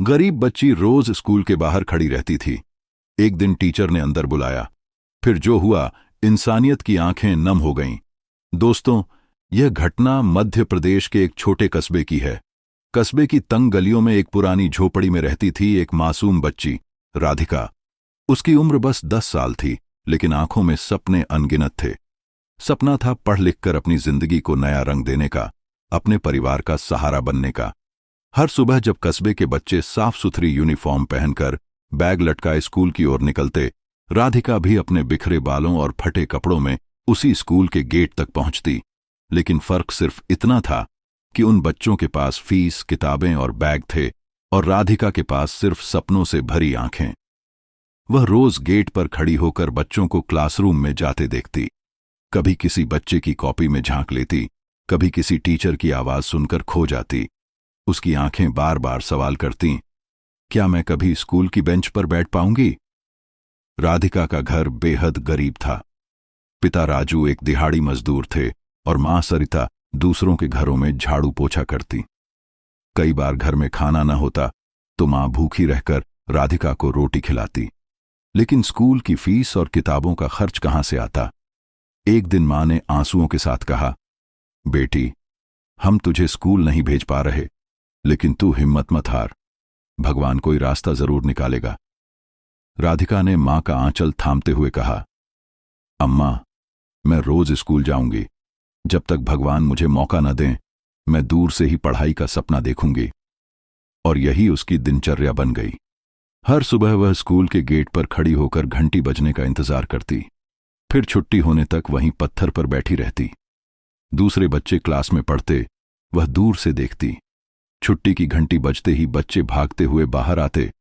गरीब बच्ची रोज स्कूल के बाहर खड़ी रहती थी। एक दिन टीचर ने अंदर बुलाया। फिर जो हुआ, इंसानियत की आंखें नम हो गईं। दोस्तों, यह घटना मध्य प्रदेश के एक छोटे कस्बे की है। कस्बे की तंग गलियों में एक पुरानी झोपड़ी में रहती थी एक मासूम बच्ची, राधिका। उसकी उम्र बस 10 साल थी, लेकिन आंखों में सपने अनगिनत थे। सपना था पढ़ लिखकर अपनी जिंदगी को नया रंग देने का, अपने परिवार का सहारा बनने का। हर सुबह जब कस्बे के बच्चे साफ सुथरी यूनिफॉर्म पहनकर बैग लटकाए स्कूल की ओर निकलते, राधिका भी अपने बिखरे बालों और फटे कपड़ों में उसी स्कूल के गेट तक पहुंचती। लेकिन फर्क सिर्फ इतना था कि उन बच्चों के पास फीस, किताबें और बैग थे, और राधिका के पास सिर्फ सपनों से भरी आंखें। वह रोज गेट पर खड़ी होकर बच्चों को क्लासरूम में जाते देखती। कभी किसी बच्चे की कॉपी में झांक लेती, कभी किसी टीचर की आवाज सुनकर खो जाती। उसकी आंखें बार बार सवाल करतीं, क्या मैं कभी स्कूल की बेंच पर बैठ पाऊंगी? राधिका का घर बेहद गरीब था। पिता राजू एक दिहाड़ी मजदूर थे और मां सरिता दूसरों के घरों में झाड़ू पोछा करती। कई बार घर में खाना न होता तो मां भूखी रहकर राधिका को रोटी खिलाती। लेकिन स्कूल की फीस और किताबों का खर्च कहां से आता? एक दिन मां ने आंसुओं के साथ कहा, बेटी, हम तुझे स्कूल नहीं भेज पा रहे, लेकिन तू हिम्मत मत हार, भगवान कोई रास्ता जरूर निकालेगा। राधिका ने मां का आंचल थामते हुए कहा, अम्मा, मैं रोज स्कूल जाऊंगी। जब तक भगवान मुझे मौका न दें, मैं दूर से ही पढ़ाई का सपना देखूंगी। और यही उसकी दिनचर्या बन गई। हर सुबह वह स्कूल के गेट पर खड़ी होकर घंटी बजने का इंतजार करती, फिर छुट्टी होने तक वहीं पत्थर पर बैठी रहती। दूसरे बच्चे क्लास में पढ़ते, वह दूर से देखती। छुट्टी की घंटी बजते ही बच्चे भागते हुए बाहर आते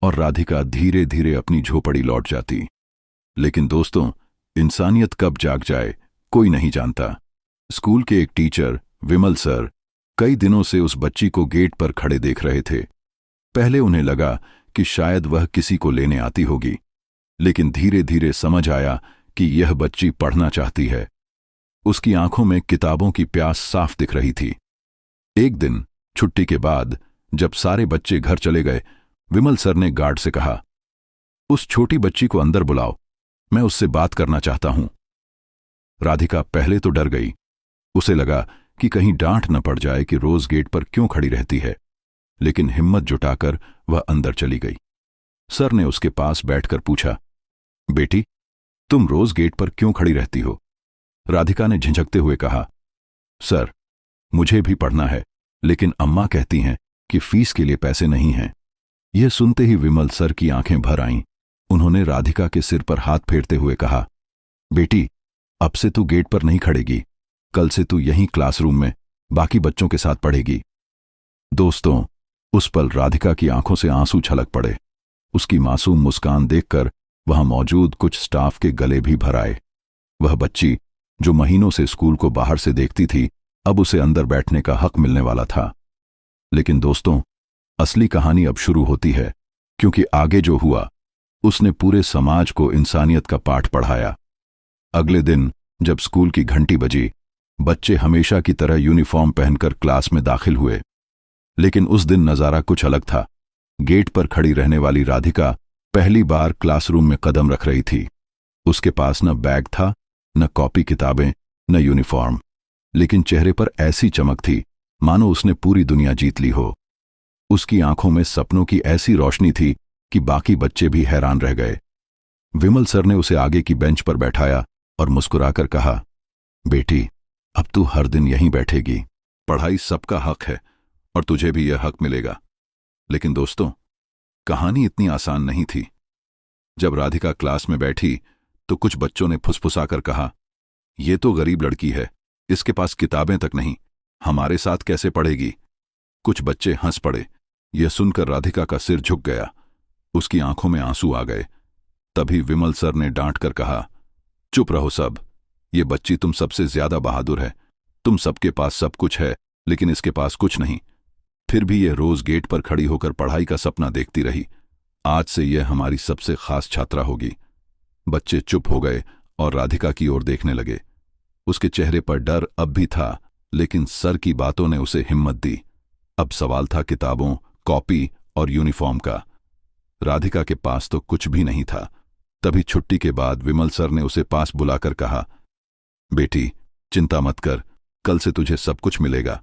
और राधिका धीरे धीरे अपनी झोपड़ी लौट जाती। लेकिन दोस्तों, इंसानियत कब जाग जाए कोई नहीं जानता। स्कूल के एक टीचर, विमल सर, कई दिनों से उस बच्ची को गेट पर खड़े देख रहे थे। पहले उन्हें लगा कि शायद वह किसी को लेने आती होगी, लेकिन धीरे धीरे समझ आया कि यह बच्ची पढ़ना चाहती है। उसकी आंखों में किताबों की प्यास साफ दिख रही थी। एक दिन छुट्टी के बाद जब सारे बच्चे घर चले गए, विमल सर ने गार्ड से कहा, उस छोटी बच्ची को अंदर बुलाओ, मैं उससे बात करना चाहता हूं। राधिका पहले तो डर गई। उसे लगा कि कहीं डांट न पड़ जाए कि रोज गेट पर क्यों खड़ी रहती है, लेकिन हिम्मत जुटाकर वह अंदर चली गई। सर ने उसके पास बैठकर पूछा, बेटी, तुम रोज गेट पर क्यों खड़ी रहती हो? राधिका ने झिझकते हुए कहा, सर, मुझे भी पढ़ना है, लेकिन अम्मा कहती हैं कि फीस के लिए पैसे नहीं हैं। यह सुनते ही विमल सर की आंखें भर आईं। उन्होंने राधिका के सिर पर हाथ फेरते हुए कहा, बेटी, अब से तू गेट पर नहीं खड़ेगी, कल से तू यहीं क्लासरूम में बाकी बच्चों के साथ पढ़ेगी। दोस्तों, उस पल राधिका की आंखों से आंसू छलक पड़े। उसकी मासूम मुस्कान देखकर वहां मौजूद कुछ स्टाफ के गले भी भर आए। वह बच्ची जो महीनों से स्कूल को बाहर से देखती थी, अब उसे अंदर बैठने का हक मिलने वाला था। लेकिन दोस्तों, असली कहानी अब शुरू होती है, क्योंकि आगे जो हुआ उसने पूरे समाज को इंसानियत का पाठ पढ़ाया। अगले दिन जब स्कूल की घंटी बजी, बच्चे हमेशा की तरह यूनिफॉर्म पहनकर क्लास में दाखिल हुए। लेकिन उस दिन नजारा कुछ अलग था। गेट पर खड़ी रहने वाली राधिका पहली बार क्लासरूम में कदम रख रही थी। उसके पास न बैग था, न कॉपी किताबें, न यूनिफॉर्म, लेकिन चेहरे पर ऐसी चमक थी मानो उसने पूरी दुनिया जीत ली हो। उसकी आंखों में सपनों की ऐसी रोशनी थी कि बाकी बच्चे भी हैरान रह गए। विमल सर ने उसे आगे की बेंच पर बैठाया और मुस्कुराकर कहा, बेटी, अब तू हर दिन यहीं बैठेगी। पढ़ाई सबका हक है और तुझे भी यह हक मिलेगा। लेकिन दोस्तों, कहानी इतनी आसान नहीं थी। जब राधिका क्लास में बैठी तो कुछ बच्चों ने फुसफुसाकर कहा, यह तो गरीब लड़की है, इसके पास किताबें तक नहीं, हमारे साथ कैसे पढ़ेगी? कुछ बच्चे हंस पड़े। यह सुनकर राधिका का सिर झुक गया। उसकी आंखों में आंसू आ गए। तभी विमल सर ने डांट कर कहा, चुप रहो सब, ये बच्ची तुम सबसे ज्यादा बहादुर है। तुम सबके पास सब कुछ है, लेकिन इसके पास कुछ नहीं। फिर भी यह रोज गेट पर खड़ी होकर पढ़ाई का सपना देखती रही। आज से यह हमारी सबसे खास छात्रा होगी। बच्चे चुप हो गए और राधिका की ओर देखने लगे। उसके चेहरे पर डर अब भी था, लेकिन सर की बातों ने उसे हिम्मत दी। अब सवाल था किताबों, कॉपी और यूनिफॉर्म का। राधिका के पास तो कुछ भी नहीं था। तभी छुट्टी के बाद विमल सर ने उसे पास बुलाकर कहा, बेटी चिंता मत कर, कल से तुझे सब कुछ मिलेगा।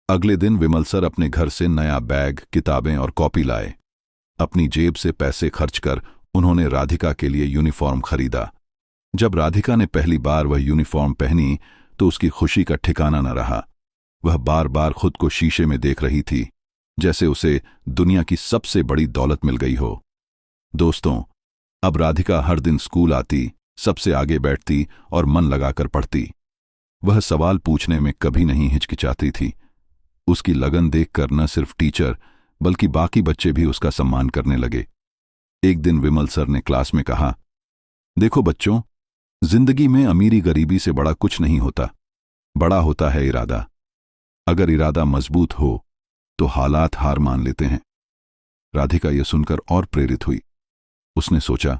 अगले दिन विमल सर अपने घर से नया बैग, किताबें और कॉपी लाए। अपनी जेब से पैसे खर्च कर उन्होंने राधिका के लिए यूनिफॉर्म खरीदा। जब राधिका ने पहली बार वह यूनिफॉर्म पहनी तो उसकी खुशी का ठिकाना न रहा। वह बार बार खुद को शीशे में देख रही थी, जैसे उसे दुनिया की सबसे बड़ी दौलत मिल गई हो। दोस्तों, अब राधिका हर दिन स्कूल आती, सबसे आगे बैठती और मन लगाकर पढ़ती। वह सवाल पूछने में कभी नहीं हिचकिचाती थी। उसकी लगन देखकर न सिर्फ टीचर बल्कि बाकी बच्चे भी उसका सम्मान करने लगे। एक दिन विमल सर ने क्लास में कहा, देखो बच्चों, जिंदगी में अमीरी गरीबी से बड़ा कुछ नहीं होता, बड़ा होता है इरादा। अगर इरादा मजबूत हो तो हालात हार मान लेते हैं। राधिका यह सुनकर और प्रेरित हुई। उसने सोचा,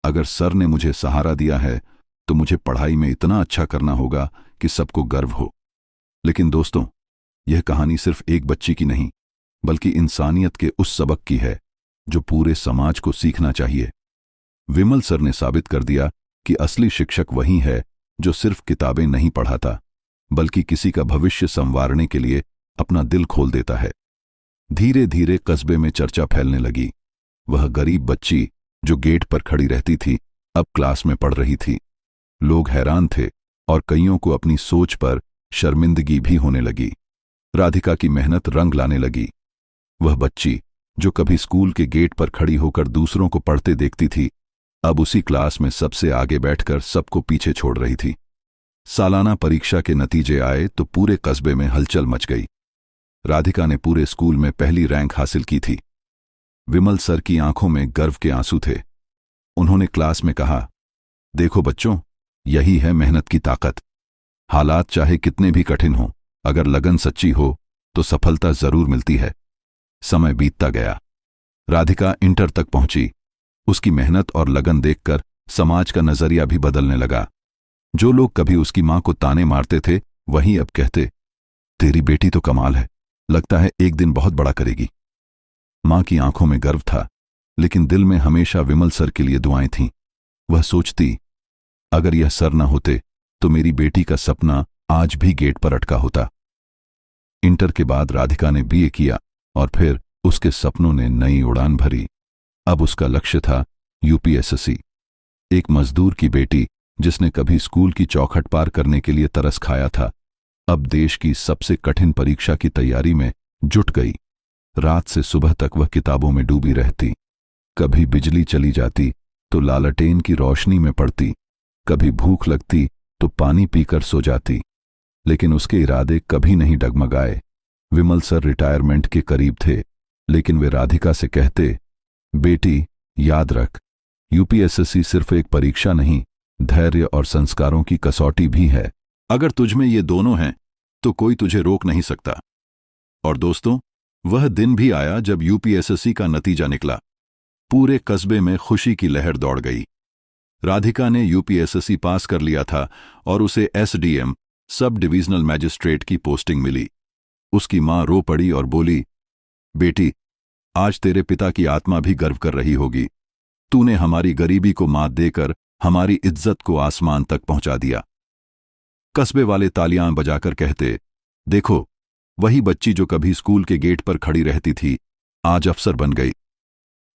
अगर सर ने मुझे सहारा दिया है तो मुझे पढ़ाई में इतना अच्छा करना होगा कि सबको गर्व हो। लेकिन दोस्तों, यह कहानी सिर्फ एक बच्ची की नहीं, बल्कि इंसानियत के उस सबक की है जो पूरे समाज को सीखना चाहिए। विमल सर ने साबित कर दिया कि असली शिक्षक वही है जो सिर्फ किताबें नहीं पढ़ाता, बल्कि किसी का भविष्य संवारने के लिए अपना दिल खोल देता है। धीरे धीरे कस्बे में चर्चा फैलने लगी। वह गरीब बच्ची जो गेट पर खड़ी रहती थी, अब क्लास में पढ़ रही थी। लोग हैरान थे और कईयों को अपनी सोच पर शर्मिंदगी भी होने लगी। राधिका की मेहनत रंग लाने लगी। वह बच्ची जो कभी स्कूल के गेट पर खड़ी होकर दूसरों को पढ़ते देखती थी, अब उसी क्लास में सबसे आगे बैठकर सबको पीछे छोड़ रही थी। सालाना परीक्षा के नतीजे आए तो पूरे कस्बे में हलचल मच गई। राधिका ने पूरे स्कूल में पहली रैंक हासिल की थी। विमल सर की आंखों में गर्व के आंसू थे। उन्होंने क्लास में कहा, देखो बच्चों, यही है मेहनत की ताकत। हालात चाहे कितने भी कठिन हों, अगर लगन सच्ची हो तो सफलता जरूर मिलती है। समय बीतता गया। राधिका इंटर तक पहुंची। उसकी मेहनत और लगन देखकर समाज का नजरिया भी बदलने लगा। जो लोग कभी उसकी मां को ताने मारते थे, वहीं अब कहते, तेरी बेटी तो कमाल है, लगता है एक दिन बहुत बड़ा करेगी। मां की आंखों में गर्व था, लेकिन दिल में हमेशा विमल सर के लिए दुआएं थीं। वह सोचती, अगर यह सर न होते तो मेरी बेटी का सपना आज भी गेट पर अटका होता। इंटर के बाद राधिका ने बीए किया और फिर उसके सपनों ने नई उड़ान भरी। अब उसका लक्ष्य था यूपीएससी। एक मजदूर की बेटी जिसने कभी स्कूल की चौखट पार करने के लिए तरस खाया था, अब देश की सबसे कठिन परीक्षा की तैयारी में जुट गई। रात से सुबह तक वह किताबों में डूबी रहती। कभी बिजली चली जाती तो लालटेन की रोशनी में पढ़ती, कभी भूख लगती तो पानी पीकर सो जाती। लेकिन उसके इरादे कभी नहीं डगमगाए। विमल सर रिटायरमेंट के करीब थे, लेकिन वे राधिका से कहते, बेटी याद रख, यूपीएससी सिर्फ एक परीक्षा नहीं, धैर्य और संस्कारों की कसौटी भी है। अगर तुझमें ये दोनों हैं तो कोई तुझे रोक नहीं सकता। और दोस्तों, वह दिन भी आया जब यूपीएससी का नतीजा निकला। पूरे कस्बे में खुशी की लहर दौड़ गई। राधिका ने यूपीएससी पास कर लिया था और उसे एसडीएम, सब डिविजनल मैजिस्ट्रेट की पोस्टिंग मिली। उसकी मां रो पड़ी और बोली, बेटी, आज तेरे पिता की आत्मा भी गर्व कर रही होगी। तूने हमारी गरीबी को मात देकर हमारी इज्जत को आसमान तक पहुंचा दिया। कस्बे वाले तालियां बजाकर कहते, देखो, वही बच्ची जो कभी स्कूल के गेट पर खड़ी रहती थी, आज अफसर बन गई।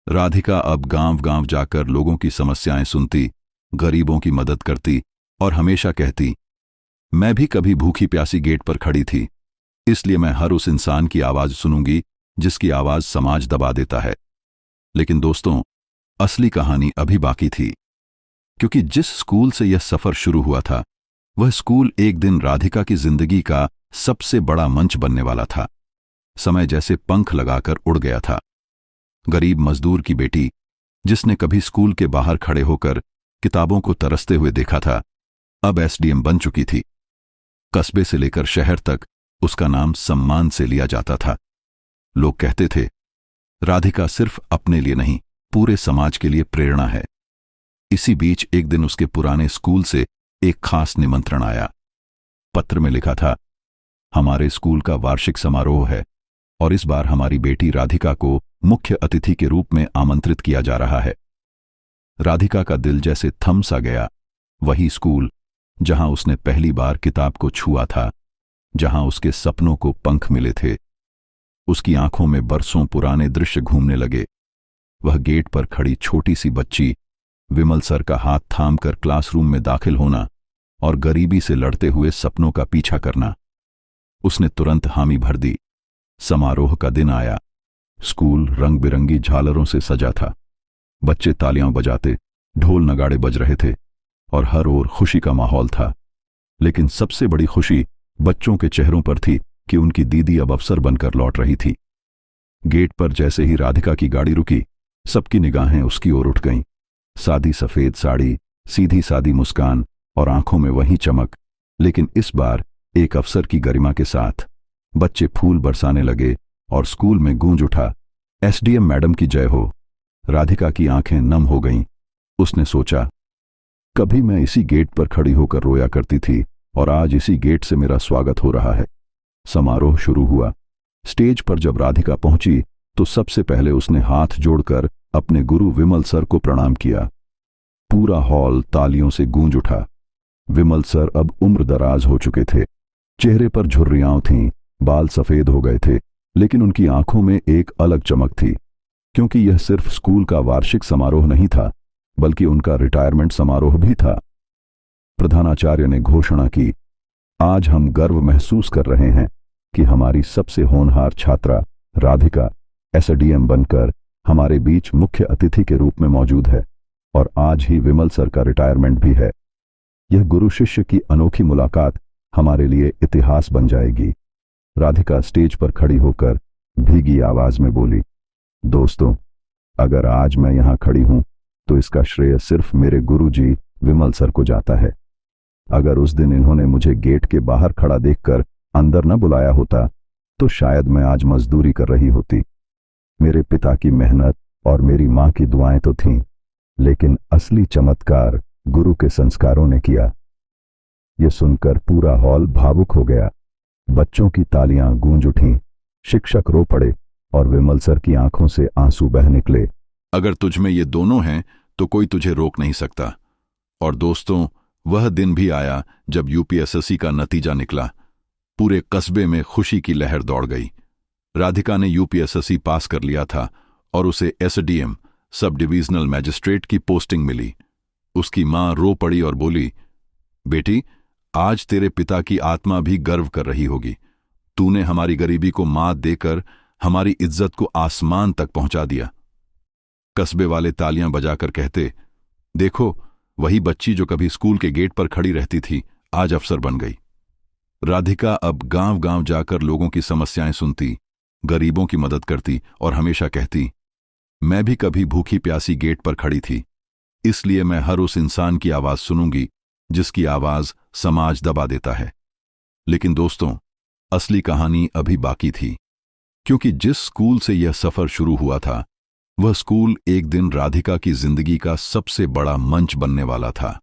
राधिका अब गांव-गांव जाकर लोगों की समस्याएं सुनती, गरीबों की मदद करती और हमेशा कहती, मैं भी कभी भूखी प्यासी गेट पर खड़ी थी, इसलिए मैं हर उस इंसान की आवाज सुनूंगी जिसकी आवाज समाज दबा देता है। लेकिन दोस्तों, असली कहानी अभी बाकी थी, क्योंकि जिस स्कूल से यह सफर शुरू हुआ था, वह स्कूल एक दिन राधिका की जिंदगी का सबसे बड़ा मंच बनने वाला था। समय जैसे पंख लगाकर उड़ गया था। गरीब मजदूर की बेटी, जिसने कभी स्कूल के बाहर खड़े होकर किताबों को तरसते हुए देखा था, अब एसडीएम बन चुकी थी। कस्बे से लेकर शहर तक उसका नाम सम्मान से लिया जाता था। लोग कहते थे, राधिका सिर्फ अपने लिए नहीं, पूरे समाज के लिए प्रेरणा है। इसी बीच एक दिन उसके पुराने स्कूल से एक खास निमंत्रण आया। पत्र में लिखा था, हमारे स्कूल का वार्षिक समारोह है, और इस बार हमारी बेटी राधिका को मुख्य अतिथि के रूप में आमंत्रित किया जा रहा है। राधिका का दिल जैसे थम सा गया। वही स्कूल जहां उसने पहली बार किताब को छुआ था, जहां उसके सपनों को पंख मिले थे। उसकी आंखों में बरसों पुराने दृश्य घूमने लगे। वह गेट पर खड़ी छोटी सी बच्ची, विमल सर का हाथ थामकर क्लासरूम में दाखिल होना और गरीबी से लड़ते हुए सपनों का पीछा करना। उसने तुरंत हामी भर दी। समारोह का दिन आया। स्कूल रंग बिरंगी झालरों से सजा था। बच्चे तालियां बजाते, ढोल नगाड़े बज रहे थे और हर ओर खुशी का माहौल था। लेकिन सबसे बड़ी खुशी बच्चों के चेहरों पर थी कि उनकी दीदी अब अफसर बनकर लौट रही थी। गेट पर जैसे ही राधिका की गाड़ी रुकी, सबकी निगाहें उसकी ओर उठ गईं। सादी सफेद साड़ी, सीधी सादी मुस्कान और आंखों में वही चमक, लेकिन इस बार एक अफसर की गरिमा के साथ। बच्चे फूल बरसाने लगे और स्कूल में गूंज उठा, एसडीएम मैडम की जय हो। राधिका की आंखें नम हो गईं। उसने सोचा, कभी मैं इसी गेट पर खड़ी होकर रोया करती थी और आज इसी गेट से मेरा स्वागत हो रहा है। समारोह शुरू हुआ। स्टेज पर जब राधिका पहुंची तो सबसे पहले उसने हाथ जोड़कर अपने गुरु विमल सर को प्रणाम किया। पूरा हॉल तालियों से गूंज उठा। विमल सर अब उम्र दराज हो चुके थे। चेहरे पर झुर्रियां थीं, बाल सफेद हो गए थे, लेकिन उनकी आंखों में एक अलग चमक थी, क्योंकि यह सिर्फ स्कूल का वार्षिक समारोह नहीं था, बल्कि उनका रिटायरमेंट समारोह भी था। प्रधानाचार्य ने घोषणा की, आज हम गर्व महसूस कर रहे हैं कि हमारी सबसे होनहार छात्रा राधिका एसडीएम बनकर हमारे बीच मुख्य अतिथि के रूप में मौजूद है और आज ही विमल सर का रिटायरमेंट भी है। यह गुरु शिष्य की अनोखी मुलाकात हमारे लिए इतिहास बन जाएगी। राधिका स्टेज पर खड़ी होकर भीगी आवाज में बोली, दोस्तों, अगर आज मैं यहां खड़ी हूं तो इसका श्रेय सिर्फ मेरे गुरुजी विमल सर को जाता है। अगर उस दिन इन्होंने मुझे गेट के बाहर खड़ा देखकर अंदर न बुलाया होता तो शायद मैं आज मजदूरी कर रही होती। मेरे पिता की मेहनत और मेरी मां की दुआएं तो थीं, लेकिन असली चमत्कार गुरु के संस्कारों ने किया। यह सुनकर पूरा हॉल भावुक हो गया। बच्चों की तालियां गूंज उठीं, शिक्षक रो पड़े और विमल सर की आंखों से आंसू बह निकले। अगर तुझ में ये दोनों हैं तो कोई तुझे रोक नहीं सकता। और दोस्तों, वह दिन भी आया जब यूपीएसएससी का नतीजा निकला। पूरे कस्बे में खुशी की लहर दौड़ गई। राधिका ने यूपीएसएससी पास कर लिया था और उसे एसडीएम सब डिवीजनल मैजिस्ट्रेट की पोस्टिंग मिली। उसकी मां रो पड़ी और बोली, बेटी, आज तेरे पिता की आत्मा भी गर्व कर रही होगी। तूने हमारी गरीबी को मात देकर हमारी इज्जत को आसमान तक पहुंचा दिया। कस्बे वाले तालियां बजाकर कहते, देखो, वही बच्ची जो कभी स्कूल के गेट पर खड़ी रहती थी आज अफसर बन गई। राधिका अब गांव-गांव जाकर लोगों की समस्याएं सुनती, गरीबों की मदद करती और हमेशा कहती, मैं भी कभी भूखी प्यासी गेट पर खड़ी थी, इसलिए मैं हर उस इंसान की आवाज सुनूंगी जिसकी आवाज समाज दबा देता है। लेकिन दोस्तों, असली कहानी अभी बाकी थी, क्योंकि जिस स्कूल से यह सफर शुरू हुआ था, वह स्कूल एक दिन राधिका की जिंदगी का सबसे बड़ा मंच बनने वाला था।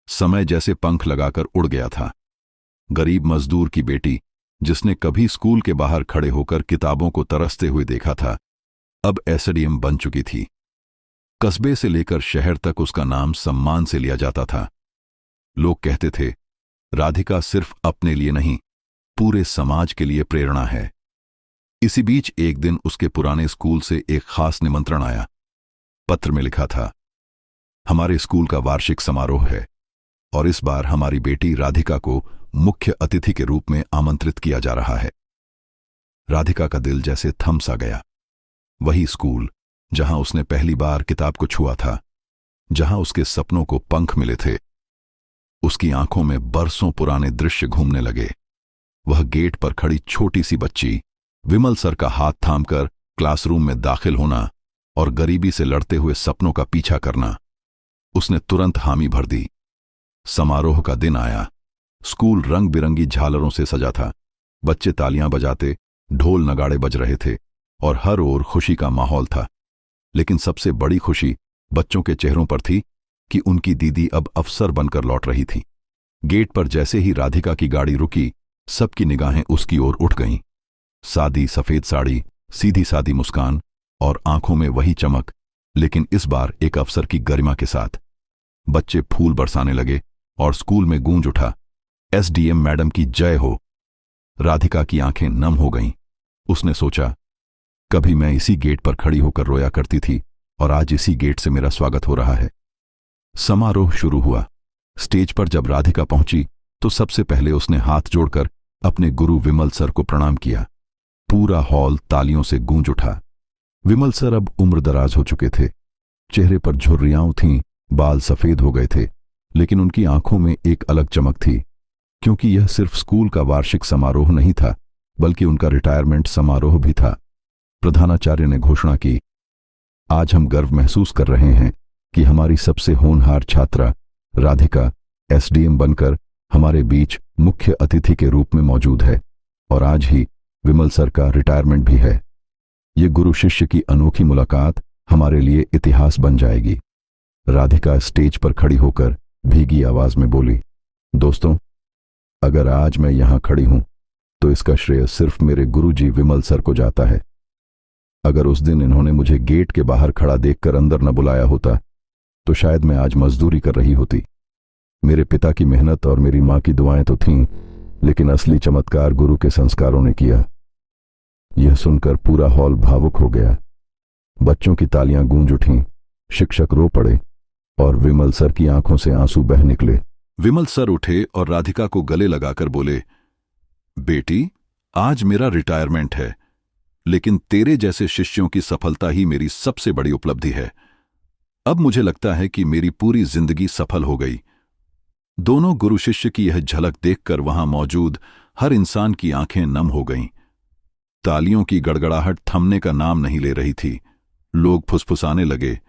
समय जैसे पंख लगाकर उड़ गया था। गरीब मजदूर की बेटी, जिसने कभी स्कूल के बाहर खड़े होकर किताबों को तरसते हुए देखा था, अब एसडीएम बन चुकी थी। कस्बे से लेकर शहर तक उसका नाम सम्मान से लिया जाता था। लोग कहते थे, राधिका सिर्फ अपने लिए नहीं, पूरे समाज के लिए प्रेरणा है। इसी बीच एक दिन उसके पुराने स्कूल से एक खास निमंत्रण आया। पत्र में लिखा था, हमारे स्कूल का वार्षिक समारोह है और इस बार हमारी बेटी राधिका को मुख्य अतिथि के रूप में आमंत्रित किया जा रहा है। राधिका का दिल जैसे थम सा गया। वही स्कूल जहां उसने पहली बार किताब को छुआ था, जहां उसके सपनों को पंख मिले थे। उसकी आंखों में बरसों पुराने दृश्य घूमने लगे। वह गेट पर खड़ी छोटी सी बच्ची, विमल सर का हाथ थामकर क्लासरूम में दाखिल होना और गरीबी से लड़ते हुए सपनों का पीछा करना। उसने तुरंत हामी भर दी। समारोह का दिन आया। स्कूल रंग बिरंगी झालरों से सजा था। बच्चे तालियां बजाते, ढोल नगाड़े बज रहे थे और हर ओर खुशी का माहौल था। लेकिन सबसे बड़ी खुशी बच्चों के चेहरों पर थी कि उनकी दीदी अब अफसर बनकर लौट रही थी। गेट पर जैसे ही राधिका की गाड़ी रुकी, सबकी निगाहें उसकी ओर उठ गईं। सादी सफेद साड़ी, सीधी सादी मुस्कान और आंखों में वही चमक, लेकिन इस बार एक अफसर की गरिमा के साथ। बच्चे फूल बरसाने लगे और स्कूल में गूंज उठा, एसडीएम मैडम की जय हो। राधिका की आंखें नम हो गईं। उसने सोचा, कभी मैं इसी गेट पर खड़ी होकर रोया करती थी और आज इसी गेट से मेरा स्वागत हो रहा है। समारोह शुरू हुआ। स्टेज पर जब राधिका पहुंची तो सबसे पहले उसने हाथ जोड़कर अपने गुरु विमल सर को प्रणाम किया। पूरा हॉल तालियों से गूंज उठा। विमल सर अब उम्रदराज हो चुके थे। चेहरे पर झुर्रियां थीं, बाल सफेद हो गए थे, लेकिन उनकी आंखों में एक अलग चमक थी, क्योंकि यह सिर्फ स्कूल का वार्षिक समारोह नहीं था, बल्कि उनका रिटायरमेंट समारोह भी था। प्रधानाचार्य ने घोषणा की, आज हम गर्व महसूस कर रहे हैं कि हमारी सबसे होनहार छात्रा राधिका एसडीएम बनकर हमारे बीच मुख्य अतिथि के रूप में मौजूद है और आज ही विमल सर का रिटायरमेंट भी है। ये गुरु शिष्य की अनोखी मुलाकात हमारे लिए इतिहास बन जाएगी। राधिका स्टेज पर खड़ी होकर भीगी आवाज में बोली, दोस्तों, अगर आज मैं यहां खड़ी हूं तो इसका श्रेय सिर्फ मेरे गुरुजी विमल सर को जाता है। अगर उस दिन इन्होंने मुझे गेट के बाहर खड़ा देखकर अंदर न बुलाया होता तो शायद मैं आज मजदूरी कर रही होती। मेरे पिता की मेहनत और मेरी मां की दुआएं तो थीं, लेकिन असली चमत्कार गुरु के संस्कारों ने किया। यह सुनकर पूरा हॉल भावुक हो गया। बच्चों की तालियां गूंज उठीं, शिक्षक रो पड़े और विमल सर की आंखों से आंसू बह निकले। विमल सर उठे और राधिका को गले लगाकर बोले, बेटी, आज मेरा रिटायरमेंट है, लेकिन तेरे जैसे शिष्यों की सफलता ही मेरी सबसे बड़ी उपलब्धि है। अब मुझे लगता है कि मेरी पूरी जिंदगी सफल हो गई। दोनों गुरु शिष्य की यह झलक देखकर वहां मौजूद हर इंसान की आंखें नम हो गईं। तालियों की गड़गड़ाहट थमने का नाम नहीं ले रही थी। लोग फुसफुसाने लगे,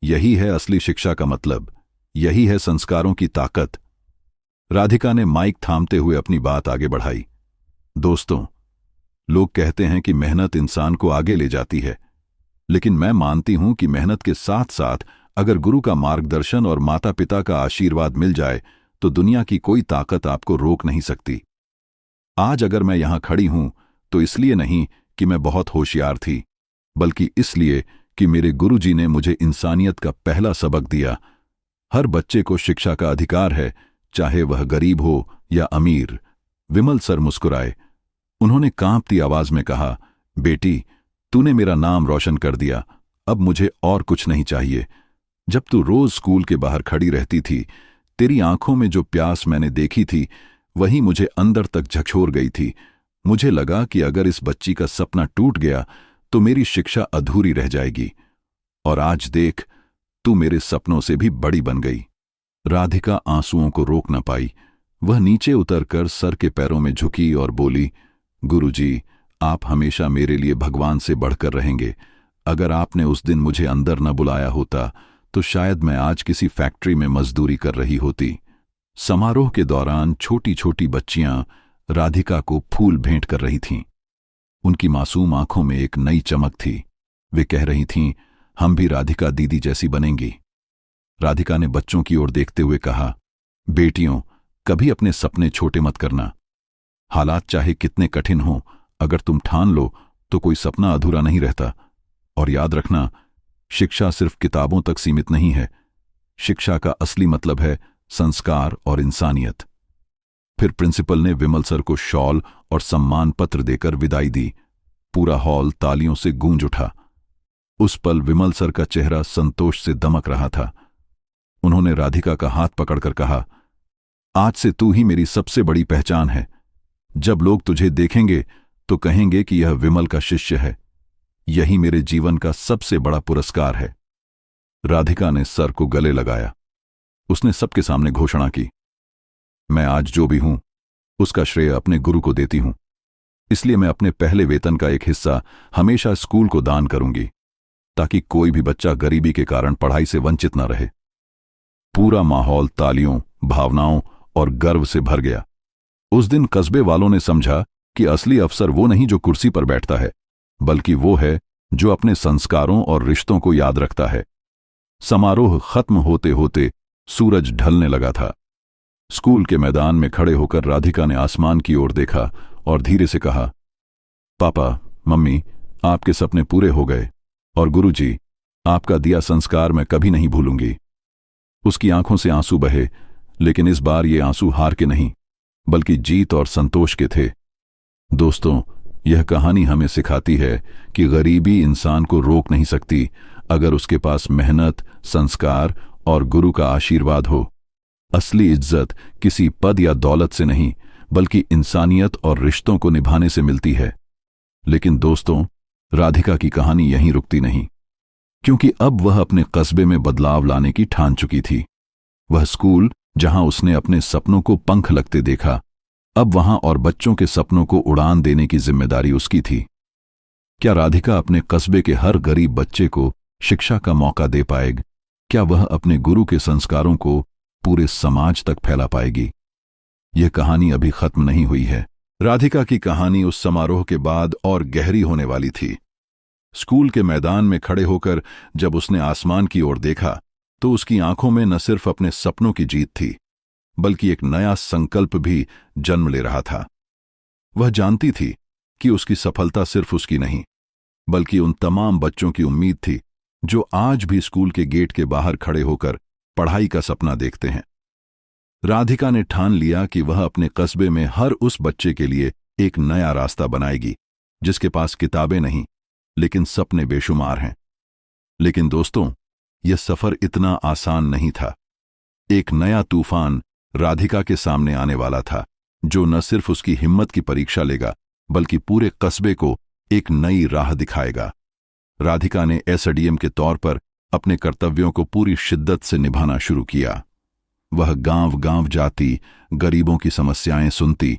यही है असली शिक्षा का मतलब, यही है संस्कारों की ताकत। राधिका ने माइक थामते हुए अपनी बात आगे बढ़ाई। दोस्तों, लोग कहते हैं कि मेहनत इंसान को आगे ले जाती है, लेकिन मैं मानती हूं कि मेहनत के साथ साथ अगर गुरु का मार्गदर्शन और माता पिता का आशीर्वाद मिल जाए तो दुनिया की कोई ताकत आपको रोक नहीं सकती। आज अगर मैं यहां खड़ी हूं तो इसलिए नहीं कि मैं बहुत होशियार थी, बल्कि इसलिए कि मेरे गुरुजी ने मुझे इंसानियत का पहला सबक दिया। हर बच्चे को शिक्षा का अधिकार है, चाहे वह गरीब हो या अमीर। विमल सर मुस्कुराए। उन्होंने कांपती आवाज में कहा, बेटी, तूने मेरा नाम रोशन कर दिया, अब मुझे और कुछ नहीं चाहिए। जब तू रोज स्कूल के बाहर खड़ी रहती थी, तेरी आंखों में जो प्यास मैंने देखी थी वही मुझे अंदर तक झकझोर गई थी। मुझे लगा कि अगर इस बच्ची का सपना टूट गया तो मेरी शिक्षा अधूरी रह जाएगी, और आज देख, तू मेरे सपनों से भी बड़ी बन गई। राधिका आंसुओं को रोक न पाई। वह नीचे उतरकर सर के पैरों में झुकी और बोली, गुरुजी, आप हमेशा मेरे लिए भगवान से बढ़कर रहेंगे। अगर आपने उस दिन मुझे अंदर न बुलाया होता तो शायद मैं आज किसी फैक्ट्री में मजदूरी कर रही होती। समारोह के दौरान छोटी छोटी बच्चियां राधिका को फूल भेंट कर रही थीं। उनकी मासूम आंखों में एक नई चमक थी। वे कह रही थीं, हम भी राधिका दीदी जैसी बनेंगी। राधिका ने बच्चों की ओर देखते हुए कहा, बेटियों, कभी अपने सपने छोटे मत करना। हालात चाहे कितने कठिन हों, अगर तुम ठान लो तो कोई सपना अधूरा नहीं रहता। और याद रखना, शिक्षा सिर्फ किताबों तक सीमित नहीं है। शिक्षा का असली मतलब है संस्कार और इंसानियत। फिर प्रिंसिपल ने विमल सर को शॉल और सम्मान पत्र देकर विदाई दी। पूरा हॉल तालियों से गूंज उठा। उस पल विमल सर का चेहरा संतोष से दमक रहा था। उन्होंने राधिका का हाथ पकड़कर कहा, आज से तू ही मेरी सबसे बड़ी पहचान है। जब लोग तुझे देखेंगे तो कहेंगे कि यह विमल का शिष्य है। यही मेरे जीवन का सबसे बड़ा पुरस्कार है। राधिका ने सर को गले लगाया। उसने सबके सामने घोषणा की, मैं आज जो भी हूं उसका श्रेय अपने गुरु को देती हूं। इसलिए मैं अपने पहले वेतन का एक हिस्सा हमेशा स्कूल को दान करूंगी, ताकि कोई भी बच्चा गरीबी के कारण पढ़ाई से वंचित न रहे। पूरा माहौल तालियों, भावनाओं और गर्व से भर गया। उस दिन कस्बे वालों ने समझा कि असली अफसर वो नहीं जो कुर्सी पर बैठता है, बल्कि वो है जो अपने संस्कारों और रिश्तों को याद रखता है। समारोह खत्म होते होते सूरज ढलने लगा था। स्कूल के मैदान में खड़े होकर राधिका ने आसमान की ओर देखा और धीरे से कहा, पापा, मम्मी, आपके सपने पूरे हो गए, और गुरुजी, आपका दिया संस्कार मैं कभी नहीं भूलूंगी। उसकी आंखों से आंसू बहे, लेकिन इस बार ये आंसू हार के नहीं, बल्कि जीत और संतोष के थे। दोस्तों, यह कहानी हमें सिखाती है कि गरीबी इंसान को रोक नहीं सकती, अगर उसके पास मेहनत, संस्कार और गुरु का आशीर्वाद हो। असली इज्जत किसी पद या दौलत से नहीं, बल्कि इंसानियत और रिश्तों को निभाने से मिलती है। लेकिन दोस्तों, राधिका की कहानी यहीं रुकती नहीं, क्योंकि अब वह अपने कस्बे में बदलाव लाने की ठान चुकी थी। वह स्कूल जहां उसने अपने सपनों को पंख लगते देखा, अब वहां और बच्चों के सपनों को उड़ान देने की जिम्मेदारी उसकी थी। क्या राधिका अपने कस्बे के हर गरीब बच्चे को शिक्षा का मौका दे पाएगी? क्या वह अपने गुरु के संस्कारों को पूरे समाज तक फैला पाएगी? यह कहानी अभी खत्म नहीं हुई है। राधिका की कहानी उस समारोह के बाद और गहरी होने वाली थी। स्कूल के मैदान में खड़े होकर जब उसने आसमान की ओर देखा, तो उसकी आंखों में न सिर्फ अपने सपनों की जीत थी, बल्कि एक नया संकल्प भी जन्म ले रहा था। वह जानती थी कि उसकी सफलता सिर्फ उसकी नहीं, बल्कि उन तमाम बच्चों की उम्मीद थी जो आज भी स्कूल के गेट के बाहर खड़े होकर पढ़ाई का सपना देखते हैं। राधिका ने ठान लिया कि वह अपने कस्बे में हर उस बच्चे के लिए एक नया रास्ता बनाएगी, जिसके पास किताबें नहीं, लेकिन सपने बेशुमार हैं। लेकिन दोस्तों, यह सफर इतना आसान नहीं था। एक नया तूफान राधिका के सामने आने वाला था, जो न सिर्फ उसकी हिम्मत की परीक्षा लेगा, बल्कि पूरे कस्बे को एक नई राह दिखाएगा। राधिका ने एसडीएम के तौर पर अपने कर्तव्यों को पूरी शिद्दत से निभाना शुरू किया। वह गांव-गांव जाती, गरीबों की समस्याएं सुनती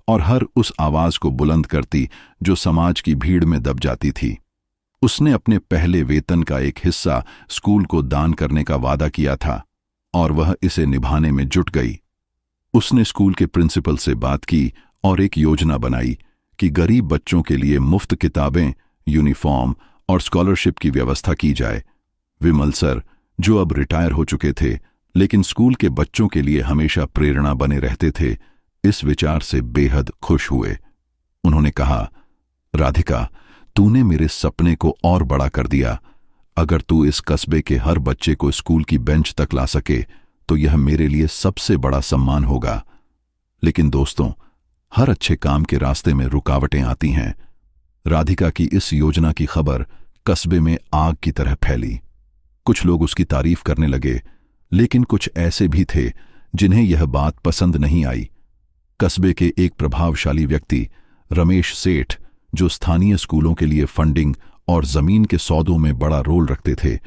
और हर उस आवाज को बुलंद करती जो समाज की भीड़ में दब जाती थी। उसने अपने पहले वेतन का एक हिस्सा स्कूल को दान करने का वादा किया था, और वह इसे निभाने में जुट गई। उसने स्कूल के प्रिंसिपल से बात की और एक योजना बनाई कि गरीब बच्चों के लिए मुफ्त किताबें, यूनिफॉर्म और स्कॉलरशिप की व्यवस्था की जाए। विमल सर, जो अब रिटायर हो चुके थे, लेकिन स्कूल के बच्चों के लिए हमेशा प्रेरणा बने रहते थे, इस विचार से बेहद खुश हुए। उन्होंने कहा, राधिका, तूने मेरे सपने को और बड़ा कर दिया। अगर तू इस कस्बे के हर बच्चे को स्कूल की बेंच तक ला सके, तो यह मेरे लिए सबसे बड़ा सम्मान होगा। लेकिन दोस्तों, हर अच्छे काम के रास्ते में रुकावटें आती हैं। राधिका की इस योजना की खबर कस्बे में आग की तरह फैली। कुछ लोग उसकी तारीफ करने लगे, लेकिन कुछ ऐसे भी थे जिन्हें यह बात पसंद नहीं आई। कस्बे के एक प्रभावशाली व्यक्ति, रमेश सेठ, जो स्थानीय स्कूलों के लिए फंडिंग और जमीन के सौदों में बड़ा रोल रखते थे,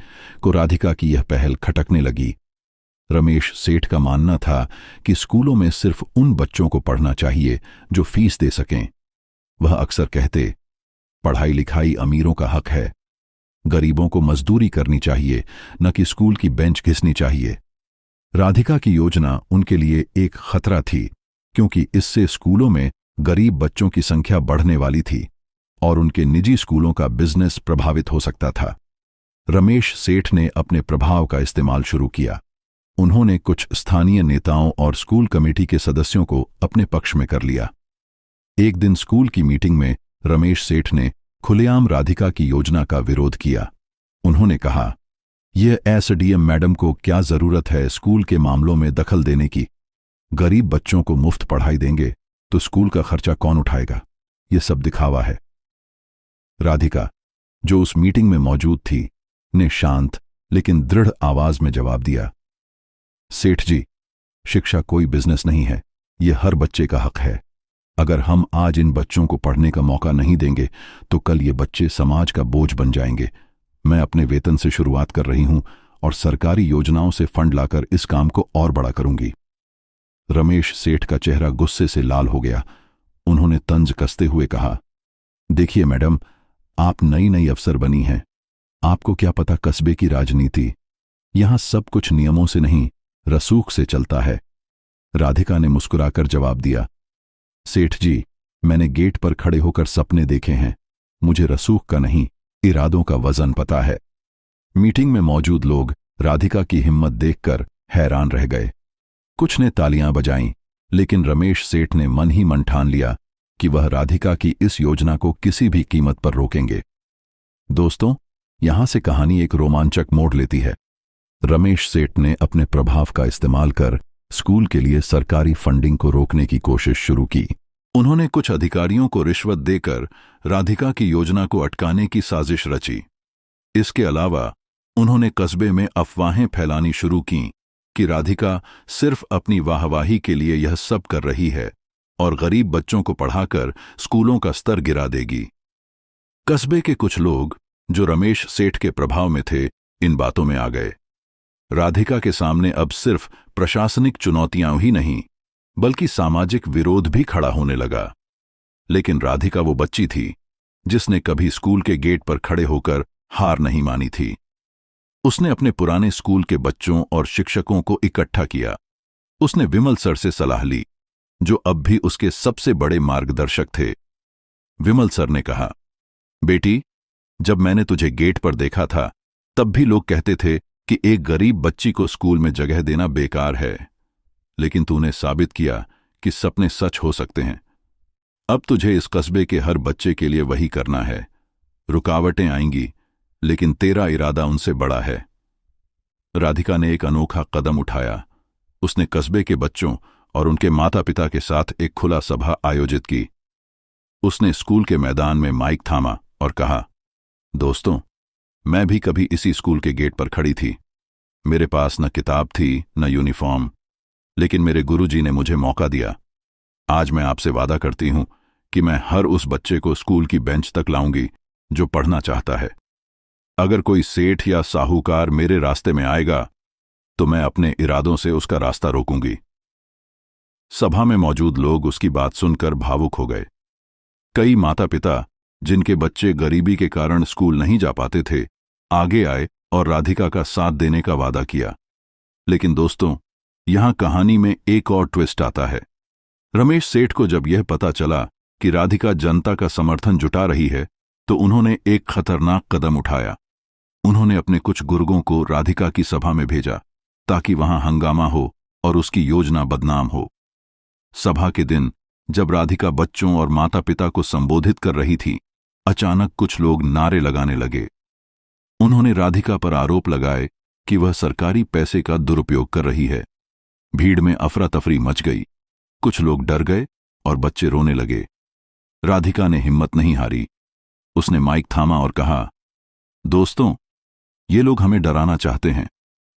को राधिका की यह पहल खटकने लगी। रमेश सेठ का मानना था कि स्कूलों में सिर्फ उन बच्चों को पढ़ना चाहिए जो फीस दे सकें। वह अक्सर कहते, पढ़ाई लिखाई अमीरों का हक है, गरीबों को मजदूरी करनी चाहिए, न कि स्कूल की बेंच घिसनी चाहिए। राधिका की योजना उनके लिए एक खतरा थी, क्योंकि इससे स्कूलों में गरीब बच्चों की संख्या बढ़ने वाली थी और उनके निजी स्कूलों का बिजनेस प्रभावित हो सकता था। रमेश सेठ ने अपने प्रभाव का इस्तेमाल शुरू किया। उन्होंने कुछ स्थानीय नेताओं और स्कूल कमेटी के सदस्यों को अपने पक्ष में कर लिया। एक दिन स्कूल की मीटिंग में रमेश सेठ ने खुलेआम राधिका की योजना का विरोध किया। उन्होंने कहा, यह एसडीएम मैडम को क्या जरूरत है स्कूल के मामलों में दखल देने की? गरीब बच्चों को मुफ्त पढ़ाई देंगे तो स्कूल का खर्चा कौन उठाएगा? यह सब दिखावा है। राधिका, जो उस मीटिंग में मौजूद थी, ने शांत लेकिन दृढ़ आवाज में जवाब दिया, सेठ जी, शिक्षा कोई बिजनेस नहीं है, यह हर बच्चे का हक है। अगर हम आज इन बच्चों को पढ़ने का मौका नहीं देंगे, तो कल ये बच्चे समाज का बोझ बन जाएंगे। मैं अपने वेतन से शुरुआत कर रही हूं और सरकारी योजनाओं से फंड लाकर इस काम को और बड़ा करूंगी। रमेश सेठ का चेहरा गुस्से से लाल हो गया। उन्होंने तंज कसते हुए कहा, देखिए मैडम, आप नई नई अफसर बनी हैं, आपको क्या पता कस्बे की राजनीति? यहां सब कुछ नियमों से नहीं, रसूख से चलता है। राधिका ने मुस्कुराकर जवाब दिया, सेठ जी, मैंने गेट पर खड़े होकर सपने देखे हैं, मुझे रसूख का नहीं, इरादों का वजन पता है। मीटिंग में मौजूद लोग राधिका की हिम्मत देखकर हैरान रह गए। कुछ ने तालियां बजाईं, लेकिन रमेश सेठ ने मन ही मन ठान लिया कि वह राधिका की इस योजना को किसी भी कीमत पर रोकेंगे। दोस्तों, यहां से कहानी एक रोमांचक मोड़ लेती है। रमेश सेठ ने अपने प्रभाव का इस्तेमाल कर स्कूल के लिए सरकारी फंडिंग को रोकने की कोशिश शुरू की। उन्होंने कुछ अधिकारियों को रिश्वत देकर राधिका की योजना को अटकाने की साजिश रची। इसके अलावा उन्होंने कस्बे में अफवाहें फैलानी शुरू कीं कि राधिका सिर्फ अपनी वाहवाही के लिए यह सब कर रही है और गरीब बच्चों को पढ़ाकर स्कूलों का स्तर गिरा देगी। कस्बे के कुछ लोग जो रमेश सेठ के प्रभाव में थे, इन बातों में आ गए। राधिका के सामने अब सिर्फ प्रशासनिक चुनौतियां ही नहीं, बल्कि सामाजिक विरोध भी खड़ा होने लगा। लेकिन राधिका वो बच्ची थी जिसने कभी स्कूल के गेट पर खड़े होकर हार नहीं मानी थी। उसने अपने पुराने स्कूल के बच्चों और शिक्षकों को इकट्ठा किया। उसने विमल सर से सलाह ली, जो अब भी उसके सबसे बड़े मार्गदर्शक थे। विमल सर ने कहा, बेटी, जब मैंने तुझे गेट पर देखा था तब भी लोग कहते थे कि एक गरीब बच्ची को स्कूल में जगह देना बेकार है, लेकिन तूने साबित किया कि सपने सच हो सकते हैं। अब तुझे इस कस्बे के हर बच्चे के लिए वही करना है। रुकावटें आएंगी, लेकिन तेरा इरादा उनसे बड़ा है। राधिका ने एक अनोखा कदम उठाया। उसने कस्बे के बच्चों और उनके माता पिता के साथ एक खुला सभा आयोजित की। उसने स्कूल के मैदान में माइक थामा और कहा, दोस्तों, मैं भी कभी इसी स्कूल के गेट पर खड़ी थी। मेरे पास न किताब थी न यूनिफॉर्म, लेकिन मेरे गुरुजी ने मुझे मौका दिया। आज मैं आपसे वादा करती हूं कि मैं हर उस बच्चे को स्कूल की बेंच तक लाऊंगी जो पढ़ना चाहता है। अगर कोई सेठ या साहूकार मेरे रास्ते में आएगा तो मैं अपने इरादों से उसका रास्ता रोकूंगी। सभा में मौजूद लोग उसकी बात सुनकर भावुक हो गए। कई माता पिता जिनके बच्चे गरीबी के कारण स्कूल नहीं जा पाते थे, आगे आए और राधिका का साथ देने का वादा किया। लेकिन दोस्तों, यहां कहानी में एक और ट्विस्ट आता है। रमेश सेठ को जब यह पता चला कि राधिका जनता का समर्थन जुटा रही है, तो उन्होंने एक खतरनाक कदम उठाया। उन्होंने अपने कुछ गुर्गों को राधिका की सभा में भेजा ताकि वहां हंगामा हो और उसकी योजना बदनाम हो। सभा के दिन जब राधिका बच्चों और माता पिता को संबोधित कर रही थी, अचानक कुछ लोग नारे लगाने लगे। उन्होंने राधिका पर आरोप लगाए कि वह सरकारी पैसे का दुरुपयोग कर रही है। भीड़ में अफरा तफरी मच गई। कुछ लोग डर गए और बच्चे रोने लगे। राधिका ने हिम्मत नहीं हारी। उसने माइक थामा और कहा, दोस्तों, ये लोग हमें डराना चाहते हैं,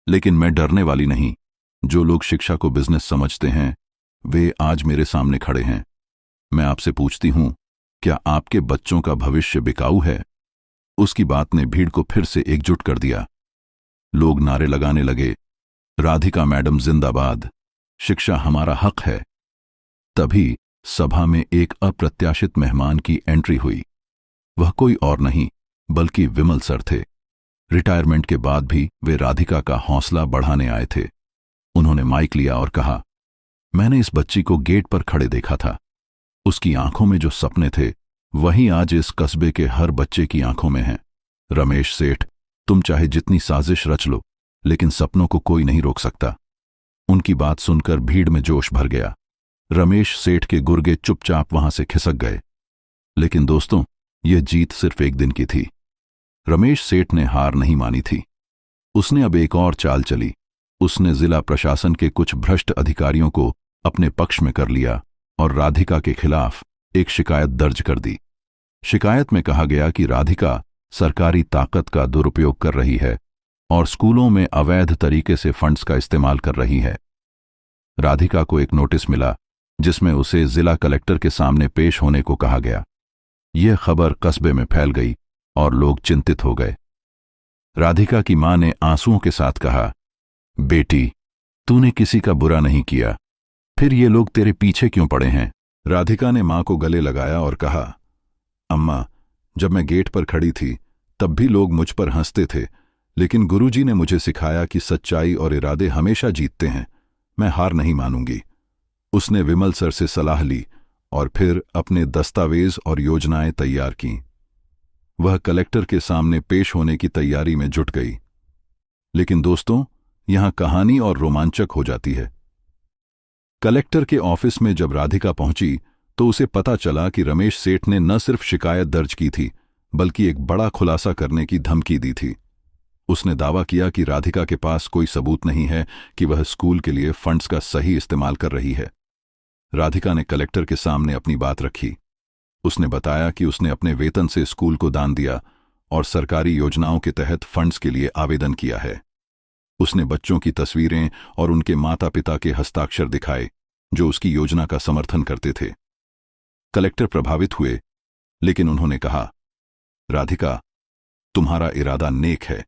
लेकिन मैं डरने वाली नहीं। जो लोग शिक्षा को बिजनेस समझते हैं, वे आज मेरे सामने खड़े हैं। मैं आपसे पूछती हूं, क्या आपके बच्चों का भविष्य बिकाऊ है? उसकी बात ने भीड़ को फिर से एकजुट कर दिया। लोग नारे लगाने लगे, राधिका मैडम जिंदाबाद, शिक्षा हमारा हक है। तभी सभा में एक अप्रत्याशित मेहमान की एंट्री हुई। वह कोई और नहीं बल्कि विमल सर थे। रिटायरमेंट के बाद भी वे राधिका का हौसला बढ़ाने आए थे। उन्होंने माइक लिया और कहा, मैंने इस बच्ची को गेट पर खड़े देखा था। उसकी आंखों में जो सपने थे, वही आज इस कस्बे के हर बच्चे की आंखों में हैं। रमेश सेठ, तुम चाहे जितनी साजिश रच लो, लेकिन सपनों को कोई नहीं रोक सकता। उनकी बात सुनकर भीड़ में जोश भर गया। रमेश सेठ के गुर्गे चुपचाप वहां से खिसक गए। लेकिन दोस्तों, यह जीत सिर्फ एक दिन की थी। रमेश सेठ ने हार नहीं मानी थी। उसने अब एक और चाल चली। उसने जिला प्रशासन के कुछ भ्रष्ट अधिकारियों को अपने पक्ष में कर लिया और राधिका के खिलाफ एक शिकायत दर्ज कर दी। शिकायत में कहा गया कि राधिका सरकारी ताकत का दुरुपयोग कर रही है और स्कूलों में अवैध तरीके से फंड्स का इस्तेमाल कर रही है। राधिका को एक नोटिस मिला जिसमें उसे जिला कलेक्टर के सामने पेश होने को कहा गया। यह खबर कस्बे में फैल गई और लोग चिंतित हो गए। राधिका की मां ने आंसुओं के साथ कहा, बेटी, तूने किसी का बुरा नहीं किया, फिर ये लोग तेरे पीछे क्यों पड़े हैं? राधिका ने मां को गले लगाया और कहा, अम्मा, जब मैं गेट पर खड़ी थी तब भी लोग मुझ पर हंसते थे, लेकिन गुरुजी ने मुझे सिखाया कि सच्चाई और इरादे हमेशा जीतते हैं। मैं हार नहीं मानूंगी। उसने विमल सर से सलाह ली और फिर अपने दस्तावेज और योजनाएं तैयार कीं। वह कलेक्टर के सामने पेश होने की तैयारी में जुट गई। लेकिन दोस्तों, यहां कहानी और रोमांचक हो जाती है। कलेक्टर के ऑफिस में जब राधिका पहुंची तो उसे पता चला कि रमेश सेठ ने न सिर्फ शिकायत दर्ज की थी बल्कि एक बड़ा खुलासा करने की धमकी दी थी। उसने दावा किया कि राधिका के पास कोई सबूत नहीं है कि वह स्कूल के लिए फंड्स का सही इस्तेमाल कर रही है। राधिका ने कलेक्टर के सामने अपनी बात रखी। उसने बताया कि उसने अपने वेतन से स्कूल को दान दिया और सरकारी योजनाओं के तहत फंड्स के लिए आवेदन किया है। उसने बच्चों की तस्वीरें और उनके माता पिता के हस्ताक्षर दिखाए जो उसकी योजना का समर्थन करते थे। कलेक्टर प्रभावित हुए, लेकिन उन्होंने कहा, राधिका, तुम्हारा इरादा नेक है,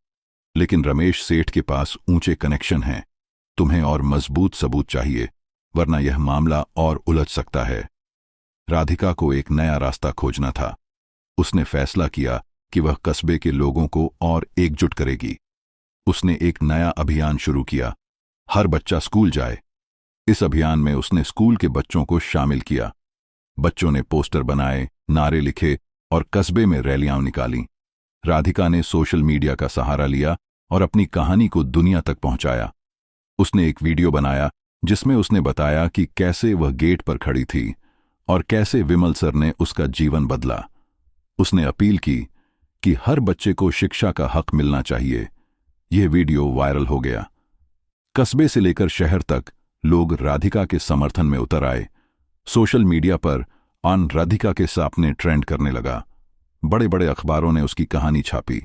लेकिन रमेश सेठ के पास ऊंचे कनेक्शन हैं। तुम्हें और मजबूत सबूत चाहिए, वरना यह मामला और उलझ सकता है। राधिका को एक नया रास्ता खोजना था। उसने फैसला किया कि वह कस्बे के लोगों को और एकजुट करेगी। उसने एक नया अभियान शुरू किया, हर बच्चा स्कूल जाए। इस अभियान में उसने स्कूल के बच्चों को शामिल किया। बच्चों ने पोस्टर बनाए, नारे लिखे और कस्बे में रैलियां निकालीं। राधिका ने सोशल मीडिया का सहारा लिया और अपनी कहानी को दुनिया तक पहुंचाया। उसने एक वीडियो बनाया जिसमें उसने बताया कि कैसे वह गेट पर खड़ी थी और कैसे विमल सर ने उसका जीवन बदला। उसने अपील की कि हर बच्चे को शिक्षा का हक मिलना चाहिए। यह वीडियो वायरल हो गया। कस्बे से लेकर शहर तक लोग राधिका के समर्थन में उतर आए। सोशल मीडिया पर ऑन राधिका के सपने ट्रेंड करने लगा। बड़े बड़े अखबारों ने उसकी कहानी छापी।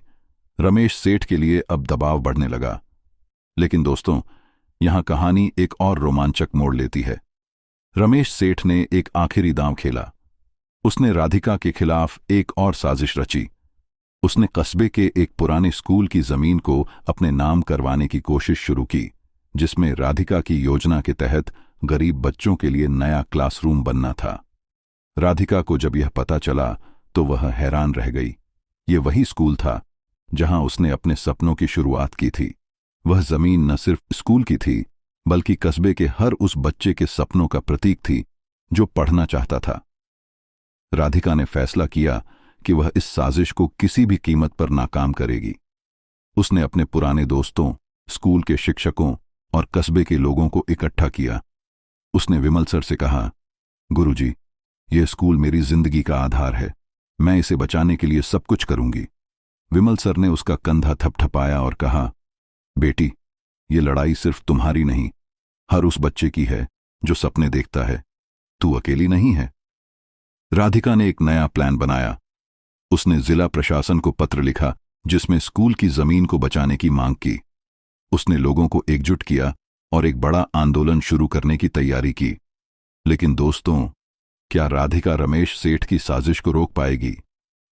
रमेश सेठ के लिए अब दबाव बढ़ने लगा। लेकिन दोस्तों, यहां कहानी एक और रोमांचक मोड़ लेती है। रमेश सेठ ने एक आखिरी दांव खेला। उसने राधिका के खिलाफ एक और साजिश रची। उसने कस्बे के एक पुराने स्कूल की जमीन को अपने नाम करवाने की कोशिश शुरू की, जिसमें राधिका की योजना के तहत गरीब बच्चों के लिए नया क्लासरूम बनना था। राधिका को जब यह पता चला तो वह हैरान रह गई। ये वही स्कूल था जहां उसने अपने सपनों की शुरुआत की थी। वह जमीन न सिर्फ स्कूल की थी बल्कि कस्बे के हर उस बच्चे के सपनों का प्रतीक थी जो पढ़ना चाहता था। राधिका ने फैसला किया कि वह इस साजिश को किसी भी कीमत पर नाकाम करेगी। उसने अपने पुराने दोस्तों, स्कूल के शिक्षकों और कस्बे के लोगों को इकट्ठा किया। उसने विमल सर से कहा, गुरुजी, यह स्कूल मेरी जिंदगी का आधार है। मैं इसे बचाने के लिए सब कुछ करूंगी। विमल सर ने उसका कंधा थपथपाया और कहा, बेटी, ये लड़ाई सिर्फ तुम्हारी नहीं, हर उस बच्चे की है जो सपने देखता है। तू अकेली नहीं है। राधिका ने एक नया प्लान बनाया। उसने जिला प्रशासन को पत्र लिखा जिसमें स्कूल की जमीन को बचाने की मांग की। उसने लोगों को एकजुट किया और एक बड़ा आंदोलन शुरू करने की तैयारी की। लेकिन दोस्तों, क्या राधिका रमेश सेठ की साजिश को रोक पाएगी?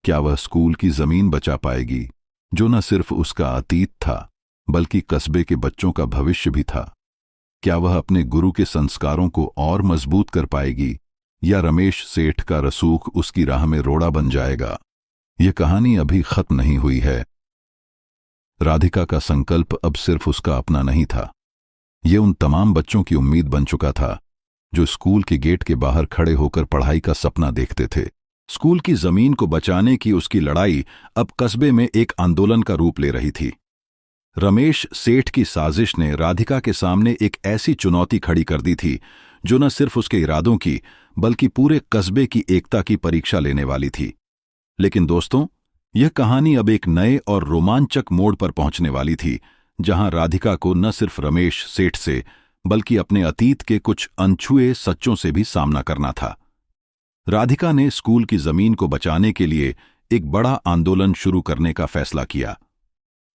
क्या वह स्कूल की जमीन बचा पाएगी, जो न सिर्फ उसका अतीत था बल्कि कस्बे के बच्चों का भविष्य भी था? क्या वह अपने गुरु के संस्कारों को और मजबूत कर पाएगी, या रमेश सेठ का रसूख उसकी राह में रोड़ा बन जाएगा? यह कहानी अभी खत्म नहीं हुई है। राधिका का संकल्प अब सिर्फ उसका अपना नहीं था, यह उन तमाम बच्चों की उम्मीद बन चुका था जो स्कूल के गेट के बाहर खड़े होकर पढ़ाई का सपना देखते थे। स्कूल की जमीन को बचाने की उसकी लड़ाई अब कस्बे में एक आंदोलन का रूप ले रही थी। रमेश सेठ की साजिश ने राधिका के सामने एक ऐसी चुनौती खड़ी कर दी थी जो न सिर्फ उसके इरादों की बल्कि पूरे कस्बे की एकता की परीक्षा लेने वाली थी। लेकिन दोस्तों, यह कहानी अब एक नए और रोमांचक मोड़ पर पहुंचने वाली थी, जहां राधिका को न सिर्फ रमेश सेठ से बल्कि अपने अतीत के कुछ अनछुए सच्चों से भी सामना करना था। राधिका ने स्कूल की जमीन को बचाने के लिए एक बड़ा आंदोलन शुरू करने का फैसला किया।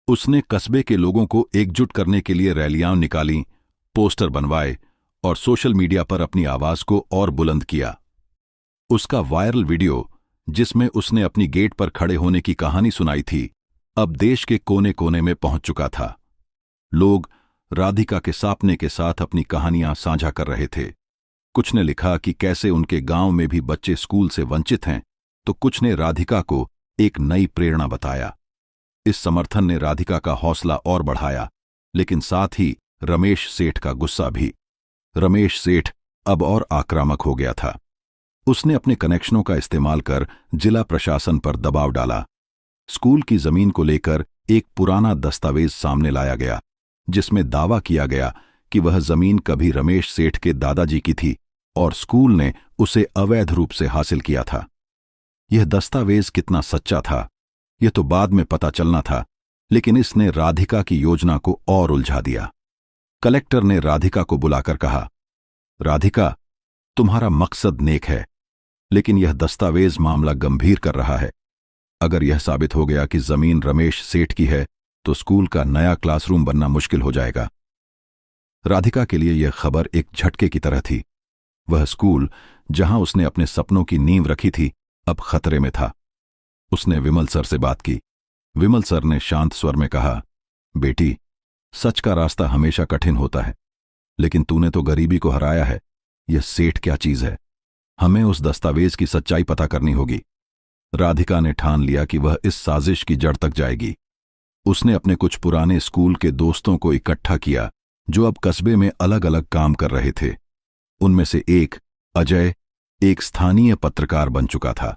उसने कस्बे के लोगों को एकजुट करने के लिए रैलियां निकालीं, पोस्टर बनवाए और सोशल मीडिया पर अपनी आवाज को और बुलंद किया। उसका वायरल वीडियो, जिसमें उसने अपनी गेट पर खड़े होने की कहानी सुनाई थी, अब देश के कोने कोने में पहुंच चुका था। लोग राधिका के सपने के साथ अपनी कहानियां साझा कर रहे थे। कुछ ने लिखा कि कैसे उनके गांव में भी बच्चे स्कूल से वंचित हैं, तो कुछ ने राधिका को एक नई प्रेरणा बताया। इस समर्थन ने राधिका का हौसला और बढ़ाया, लेकिन साथ ही रमेश सेठ का गुस्सा भी। रमेश सेठ अब और आक्रामक हो गया था। उसने अपने कनेक्शनों का इस्तेमाल कर जिला प्रशासन पर दबाव डाला। स्कूल की जमीन को लेकर एक पुराना दस्तावेज सामने लाया गया, जिसमें दावा किया गया कि वह जमीन कभी रमेश सेठ के दादाजी की थी और स्कूल ने उसे अवैध रूप से हासिल किया था। यह दस्तावेज कितना सच्चा था यह तो बाद में पता चलना था, लेकिन इसने राधिका की योजना को और उलझा दिया। कलेक्टर ने राधिका को बुलाकर कहा, राधिका, तुम्हारा मकसद नेक है, लेकिन यह दस्तावेज मामला गंभीर कर रहा है। अगर यह साबित हो गया कि जमीन रमेश सेठ की है तो स्कूल का नया क्लासरूम बनना मुश्किल हो जाएगा। राधिका के लिए यह खबर एक झटके की तरह थी। वह स्कूल जहां उसने अपने सपनों की नींव रखी थी अब खतरे में था। उसने विमल सर से बात की। विमल सर ने शांत स्वर में कहा, बेटी, सच का रास्ता हमेशा कठिन होता है, लेकिन तूने तो गरीबी को हराया है। यह सेठ क्या चीज है? हमें उस दस्तावेज की सच्चाई पता करनी होगी। राधिका ने ठान लिया कि वह इस साजिश की जड़ तक जाएगी। उसने अपने कुछ पुराने स्कूल के दोस्तों को इकट्ठा किया जो अब कस्बे में अलग अलग काम कर रहे थे। उनमें से एक, अजय, एक स्थानीय पत्रकार बन चुका था।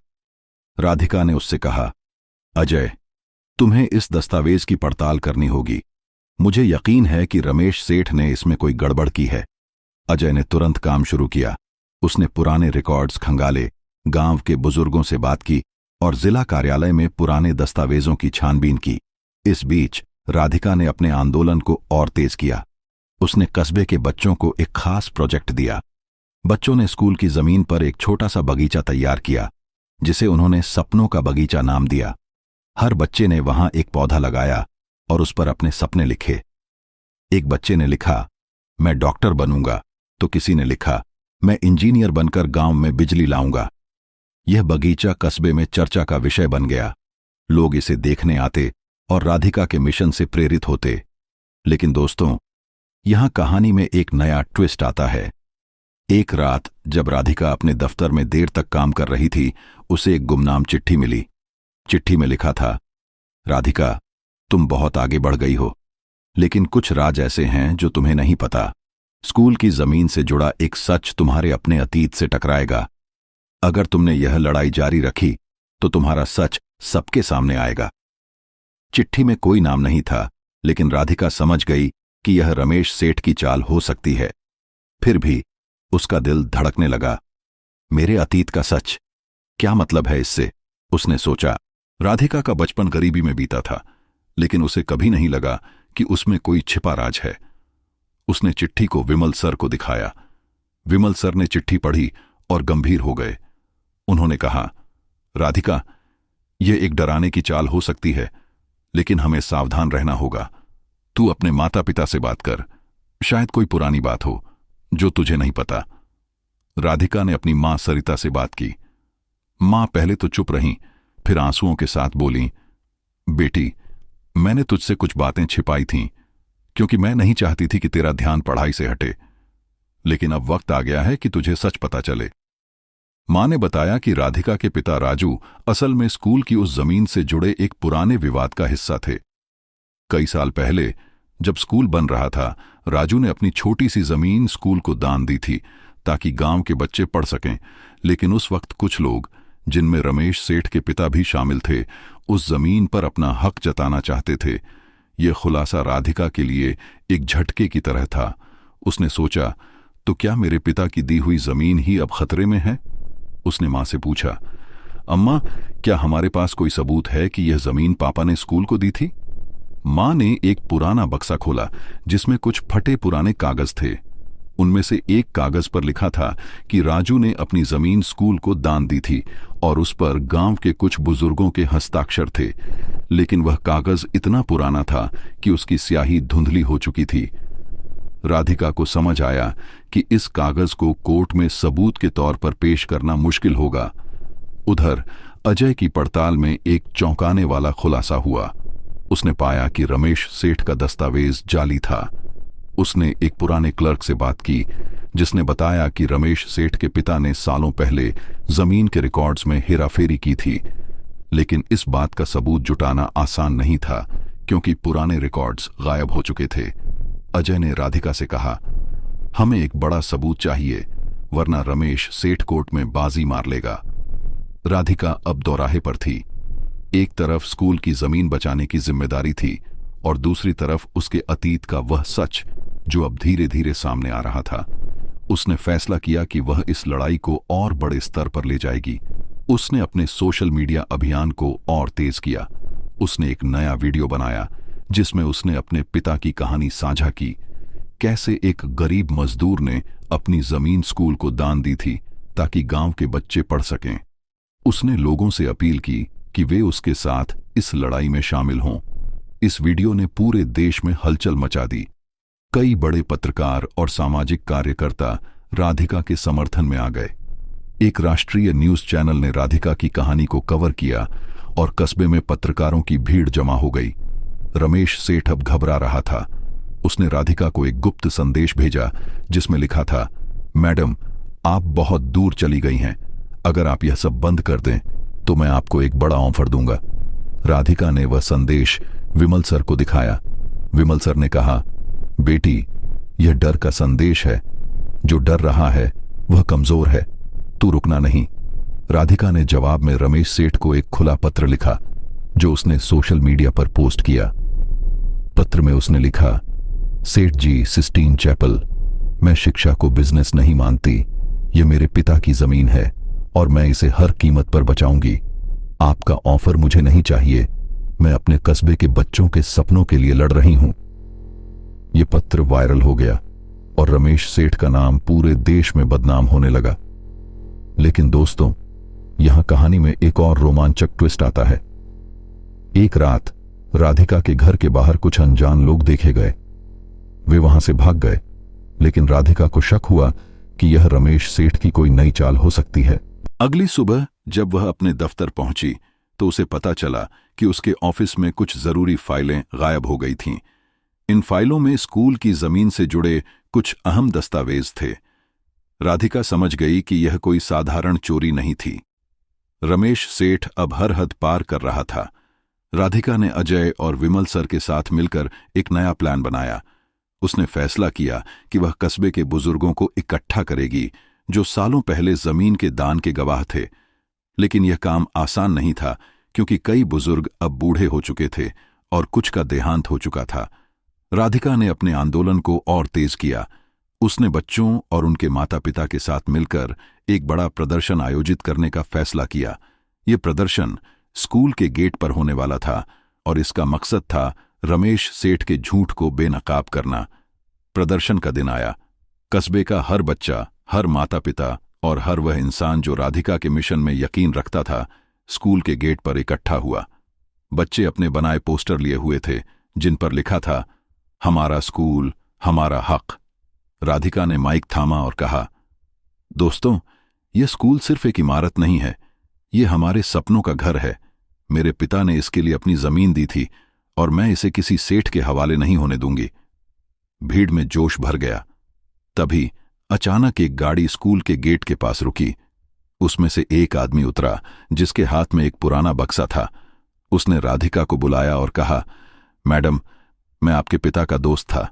राधिका ने उससे कहा, अजय, तुम्हें इस दस्तावेज की पड़ताल करनी होगी। मुझे यकीन है कि रमेश सेठ ने इसमें कोई गड़बड़ की है। अजय ने तुरंत काम शुरू किया। उसने पुराने रिकॉर्ड्स खंगाले, गांव के बुजुर्गों से बात की और जिला कार्यालय में पुराने दस्तावेजों की छानबीन की। इस बीच राधिका ने अपने आंदोलन को और तेज किया। उसने कस्बे के बच्चों को एक खास प्रोजेक्ट दिया। बच्चों ने स्कूल की जमीन पर एक छोटा सा बगीचा तैयार किया, जिसे उन्होंने सपनों का बगीचा नाम दिया। हर बच्चे ने वहां एक पौधा लगाया और उस पर अपने सपने लिखे। एक बच्चे ने लिखा, मैं डॉक्टर बनूंगा, तो किसी ने लिखा, मैं इंजीनियर बनकर गांव में बिजली लाऊंगा। यह बगीचा कस्बे में चर्चा का विषय बन गया। लोग इसे देखने आते और राधिका के मिशन से प्रेरित होते। लेकिन दोस्तों, यहां कहानी में एक नया ट्विस्ट आता है। एक रात जब राधिका अपने दफ्तर में देर तक काम कर रही थी, उसे एक गुमनाम चिट्ठी मिली। चिट्ठी में लिखा था, राधिका, तुम बहुत आगे बढ़ गई हो, लेकिन कुछ राज ऐसे हैं जो तुम्हें नहीं पता। स्कूल की जमीन से जुड़ा एक सच तुम्हारे अपने अतीत से टकराएगा। अगर तुमने यह लड़ाई जारी रखी तो तुम्हारा सच सबके सामने आएगा। चिट्ठी में कोई नाम नहीं था, लेकिन राधिका समझ गई कि यह रमेश सेठ की चाल हो सकती है। फिर भी उसका दिल धड़कने लगा। मेरे अतीत का सच, क्या मतलब है इससे? उसने सोचा। राधिका का बचपन गरीबी में बीता था, लेकिन उसे कभी नहीं लगा कि उसमें कोई छिपा राज है। उसने चिट्ठी को विमल सर को दिखाया। विमल सर ने चिट्ठी पढ़ी और गंभीर हो गए। उन्होंने कहा, राधिका, यह एक डराने की चाल हो सकती है, लेकिन हमें सावधान रहना होगा। तू अपने माता पिता से बात कर, शायद कोई पुरानी बात हो जो तुझे नहीं पता। राधिका ने अपनी मां सरिता से बात की। मां पहले तो चुप रहीं, फिर आंसुओं के साथ बोलीं, बेटी, मैंने तुझसे कुछ बातें छिपाई थीं, क्योंकि मैं नहीं चाहती थी कि तेरा ध्यान पढ़ाई से हटे। लेकिन अब वक्त आ गया है कि तुझे सच पता चले। मां ने बताया कि राधिका के पिता राजू असल में स्कूल की उस जमीन से जुड़े एक पुराने विवाद का हिस्सा थे। कई साल पहले जब स्कूल बन रहा था, राजू ने अपनी छोटी सी जमीन स्कूल को दान दी थी ताकि गांव के बच्चे पढ़ सकें। लेकिन उस वक्त कुछ लोग, जिनमें रमेश सेठ के पिता भी शामिल थे, उस जमीन पर अपना हक जताना चाहते थे। यह खुलासा राधिका के लिए एक झटके की तरह था। उसने सोचा, तो क्या मेरे पिता की दी हुई जमीन ही अब खतरे में है? उसने मां से पूछा, अम्मा, क्या हमारे पास कोई सबूत है कि यह जमीन पापा ने स्कूल को दी थी? मां ने एक पुराना बक्सा खोला जिसमें कुछ फटे पुराने कागज थे। उनमें से एक कागज पर लिखा था कि राजू ने अपनी जमीन स्कूल को दान दी थी और उस पर गांव के कुछ बुजुर्गों के हस्ताक्षर थे। लेकिन वह कागज इतना पुराना था कि उसकी स्याही धुंधली हो चुकी थी। राधिका को समझ आया कि इस कागज को कोर्ट में सबूत के तौर पर पेश करना मुश्किल होगा। उधर अजय की पड़ताल में एक चौंकाने वाला खुलासा हुआ। उसने पाया कि रमेश सेठ का दस्तावेज जाली था। उसने एक पुराने क्लर्क से बात की, जिसने बताया कि रमेश सेठ के पिता ने सालों पहले जमीन के रिकॉर्ड्स में हेराफेरी की थी। लेकिन इस बात का सबूत जुटाना आसान नहीं था, क्योंकि पुराने रिकॉर्ड्स गायब हो चुके थे। अजय ने राधिका से कहा, हमें एक बड़ा सबूत चाहिए, वरना रमेश सेठ कोर्ट में बाजी मार लेगा। राधिका अब दौराहे पर थी। एक तरफ स्कूल की जमीन बचाने की जिम्मेदारी थी और दूसरी तरफ उसके अतीत का वह सच जो अब धीरे धीरे सामने आ रहा था। उसने फैसला किया कि वह इस लड़ाई को और बड़े स्तर पर ले जाएगी। उसने अपने सोशल मीडिया अभियान को और तेज किया। उसने एक नया वीडियो बनाया जिसमें उसने अपने पिता की कहानी साझा की, कैसे एक गरीब मजदूर ने अपनी जमीन स्कूल को दान दी थी ताकि गांव के बच्चे पढ़ सकें। उसने लोगों से अपील की कि वे उसके साथ इस लड़ाई में शामिल हों। इस वीडियो ने पूरे देश में हलचल मचा दी। कई बड़े पत्रकार और सामाजिक कार्यकर्ता राधिका के समर्थन में आ गए। एक राष्ट्रीय न्यूज चैनल ने राधिका की कहानी को कवर किया और कस्बे में पत्रकारों की भीड़ जमा हो गई। रमेश सेठ अब घबरा रहा था। उसने राधिका को एक गुप्त संदेश भेजा जिसमें लिखा था, मैडम, आप बहुत दूर चली गई हैं। अगर आप यह सब बंद कर दें तो मैं आपको एक बड़ा ऑफर दूंगा। राधिका ने वह संदेश विमल सर को दिखाया। विमल सर ने कहा, बेटी, यह डर का संदेश है। जो डर रहा है वह कमजोर है, तू रुकना नहीं। राधिका ने जवाब में रमेश सेठ को एक खुला पत्र लिखा जो उसने सोशल मीडिया पर पोस्ट किया। पत्र में उसने लिखा, सेठ जी, सिस्टीन चैपल, मैं शिक्षा को बिजनेस नहीं मानती। यह मेरे पिता की जमीन है और मैं इसे हर कीमत पर बचाऊंगी। आपका ऑफर मुझे नहीं चाहिए। मैं अपने कस्बे के बच्चों के सपनों के लिए लड़ रही हूं। यह पत्र वायरल हो गया और रमेश सेठ का नाम पूरे देश में बदनाम होने लगा। लेकिन दोस्तों, यहां कहानी में एक और रोमांचक ट्विस्ट आता है। एक रात राधिका के घर के बाहर कुछ अनजान लोग देखे गए। वे वहां से भाग गए, लेकिन राधिका को शक हुआ कि यह रमेश सेठ की कोई नई चाल हो सकती है। अगली सुबह जब वह अपने दफ्तर पहुंची तो उसे पता चला कि उसके ऑफिस में कुछ जरूरी फाइलें गायब हो गई थीं। इन फाइलों में स्कूल की जमीन से जुड़े कुछ अहम दस्तावेज थे। राधिका समझ गई कि यह कोई साधारण चोरी नहीं थी। रमेश सेठ अब हर हद पार कर रहा था। राधिका ने अजय और विमल सर के साथ मिलकर एक नया प्लान बनाया। उसने फैसला किया कि वह कस्बे के बुजुर्गों को इकट्ठा करेगी जो सालों पहले जमीन के दान के गवाह थे। लेकिन यह काम आसान नहीं था क्योंकि कई बुजुर्ग अब बूढ़े हो चुके थे और कुछ का देहांत हो चुका था। राधिका ने अपने आंदोलन को और तेज किया। उसने बच्चों और उनके माता पिता के साथ मिलकर एक बड़ा प्रदर्शन आयोजित करने का फैसला किया। यह प्रदर्शन स्कूल के गेट पर होने वाला था और इसका मकसद था रमेश सेठ के झूठ को बेनकाब करना। प्रदर्शन का दिन आया। कस्बे का हर बच्चा, हर माता पिता और हर वह इंसान जो राधिका के मिशन में यकीन रखता था, स्कूल के गेट पर इकट्ठा हुआ। बच्चे अपने बनाए पोस्टर लिए हुए थे जिन पर लिखा था, हमारा स्कूल, हमारा हक। राधिका ने माइक थामा और कहा, दोस्तों, यह स्कूल सिर्फ एक इमारत नहीं है, यह हमारे सपनों का घर है। मेरे पिता ने इसके लिए अपनी जमीन दी थी और मैं इसे किसी सेठ के हवाले नहीं होने दूंगी। भीड़ में जोश भर गया। तभी अचानक एक गाड़ी स्कूल के गेट के पास रुकी। उसमें से एक आदमी उतरा जिसके हाथ में एक पुराना बक्सा था। उसने राधिका को बुलाया और कहा, मैडम, मैं आपके पिता का दोस्त था।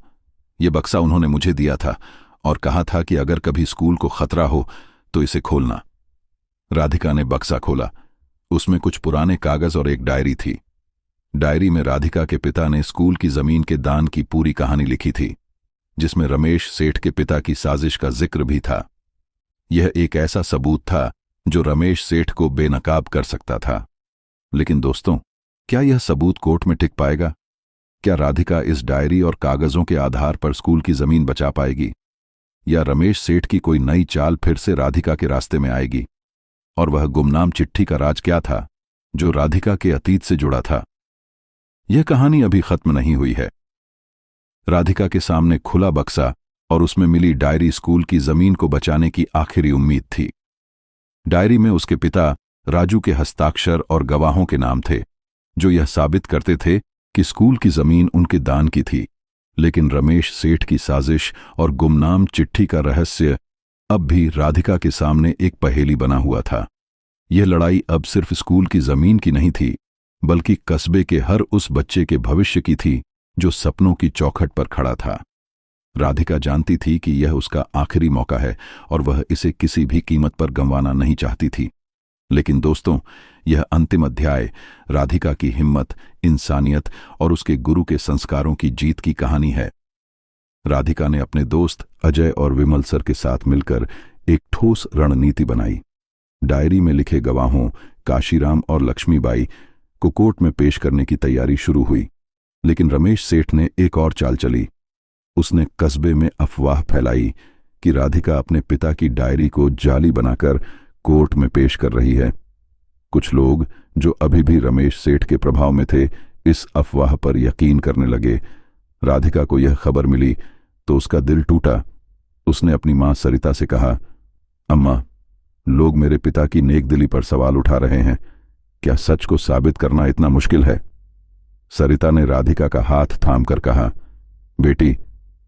यह बक्सा उन्होंने मुझे दिया था और कहा था कि अगर कभी स्कूल को खतरा हो तो इसे खोलना। राधिका ने बक्सा खोला। उसमें कुछ पुराने कागज और एक डायरी थी। डायरी में राधिका के पिता ने स्कूल की जमीन के दान की पूरी कहानी लिखी थी, जिसमें रमेश सेठ के पिता की साजिश का जिक्र भी था। यह एक ऐसा सबूत था जो रमेश सेठ को बेनकाब कर सकता था। लेकिन दोस्तों, क्या यह सबूत कोर्ट में टिक पाएगा? क्या राधिका इस डायरी और कागजों के आधार पर स्कूल की जमीन बचा पाएगी? या रमेश सेठ की कोई नई चाल फिर से राधिका के रास्ते में आएगी? और वह गुमनाम चिट्ठी का राज क्या था जो राधिका के अतीत से जुड़ा था? यह कहानी अभी खत्म नहीं हुई है। राधिका के सामने खुला बक्सा और उसमें मिली डायरी स्कूल की जमीन को बचाने की आखिरी उम्मीद थी। डायरी में उसके पिता राजू के हस्ताक्षर और गवाहों के नाम थे जो यह साबित करते थे कि स्कूल की जमीन उनके दान की थी। लेकिन रमेश सेठ की साजिश और गुमनाम चिट्ठी का रहस्य अब भी राधिका के सामने एक पहेली बना हुआ था। यह लड़ाई अब सिर्फ स्कूल की जमीन की नहीं थी, बल्कि कस्बे के हर उस बच्चे के भविष्य की थी जो सपनों की चौखट पर खड़ा था। राधिका जानती थी कि यह उसका आखिरी मौका है और वह इसे किसी भी कीमत पर गंवाना नहीं चाहती थी। लेकिन दोस्तों, यह अंतिम अध्याय राधिका की हिम्मत, इंसानियत और उसके गुरु के संस्कारों की जीत की कहानी है। राधिका ने अपने दोस्त अजय और विमल सर के साथ मिलकर एक ठोस रणनीति बनाई। डायरी में लिखे गवाहों काशीराम और लक्ष्मीबाई को कोर्ट में पेश करने की तैयारी शुरू हुई। लेकिन रमेश सेठ ने एक और चाल चली। उसने कस्बे में अफवाह फैलाई कि राधिका अपने पिता की डायरी को जाली बनाकर कोर्ट में पेश कर रही है। कुछ लोग जो अभी भी रमेश सेठ के प्रभाव में थे, इस अफवाह पर यकीन करने लगे। राधिका को यह खबर मिली तो उसका दिल टूटा। उसने अपनी मां सरिता से कहा, अम्मा, लोग मेरे पिता की नेकदिली पर सवाल उठा रहे हैं। क्या सच को साबित करना इतना मुश्किल है? सरिता ने राधिका का हाथ थामकर कहा, बेटी,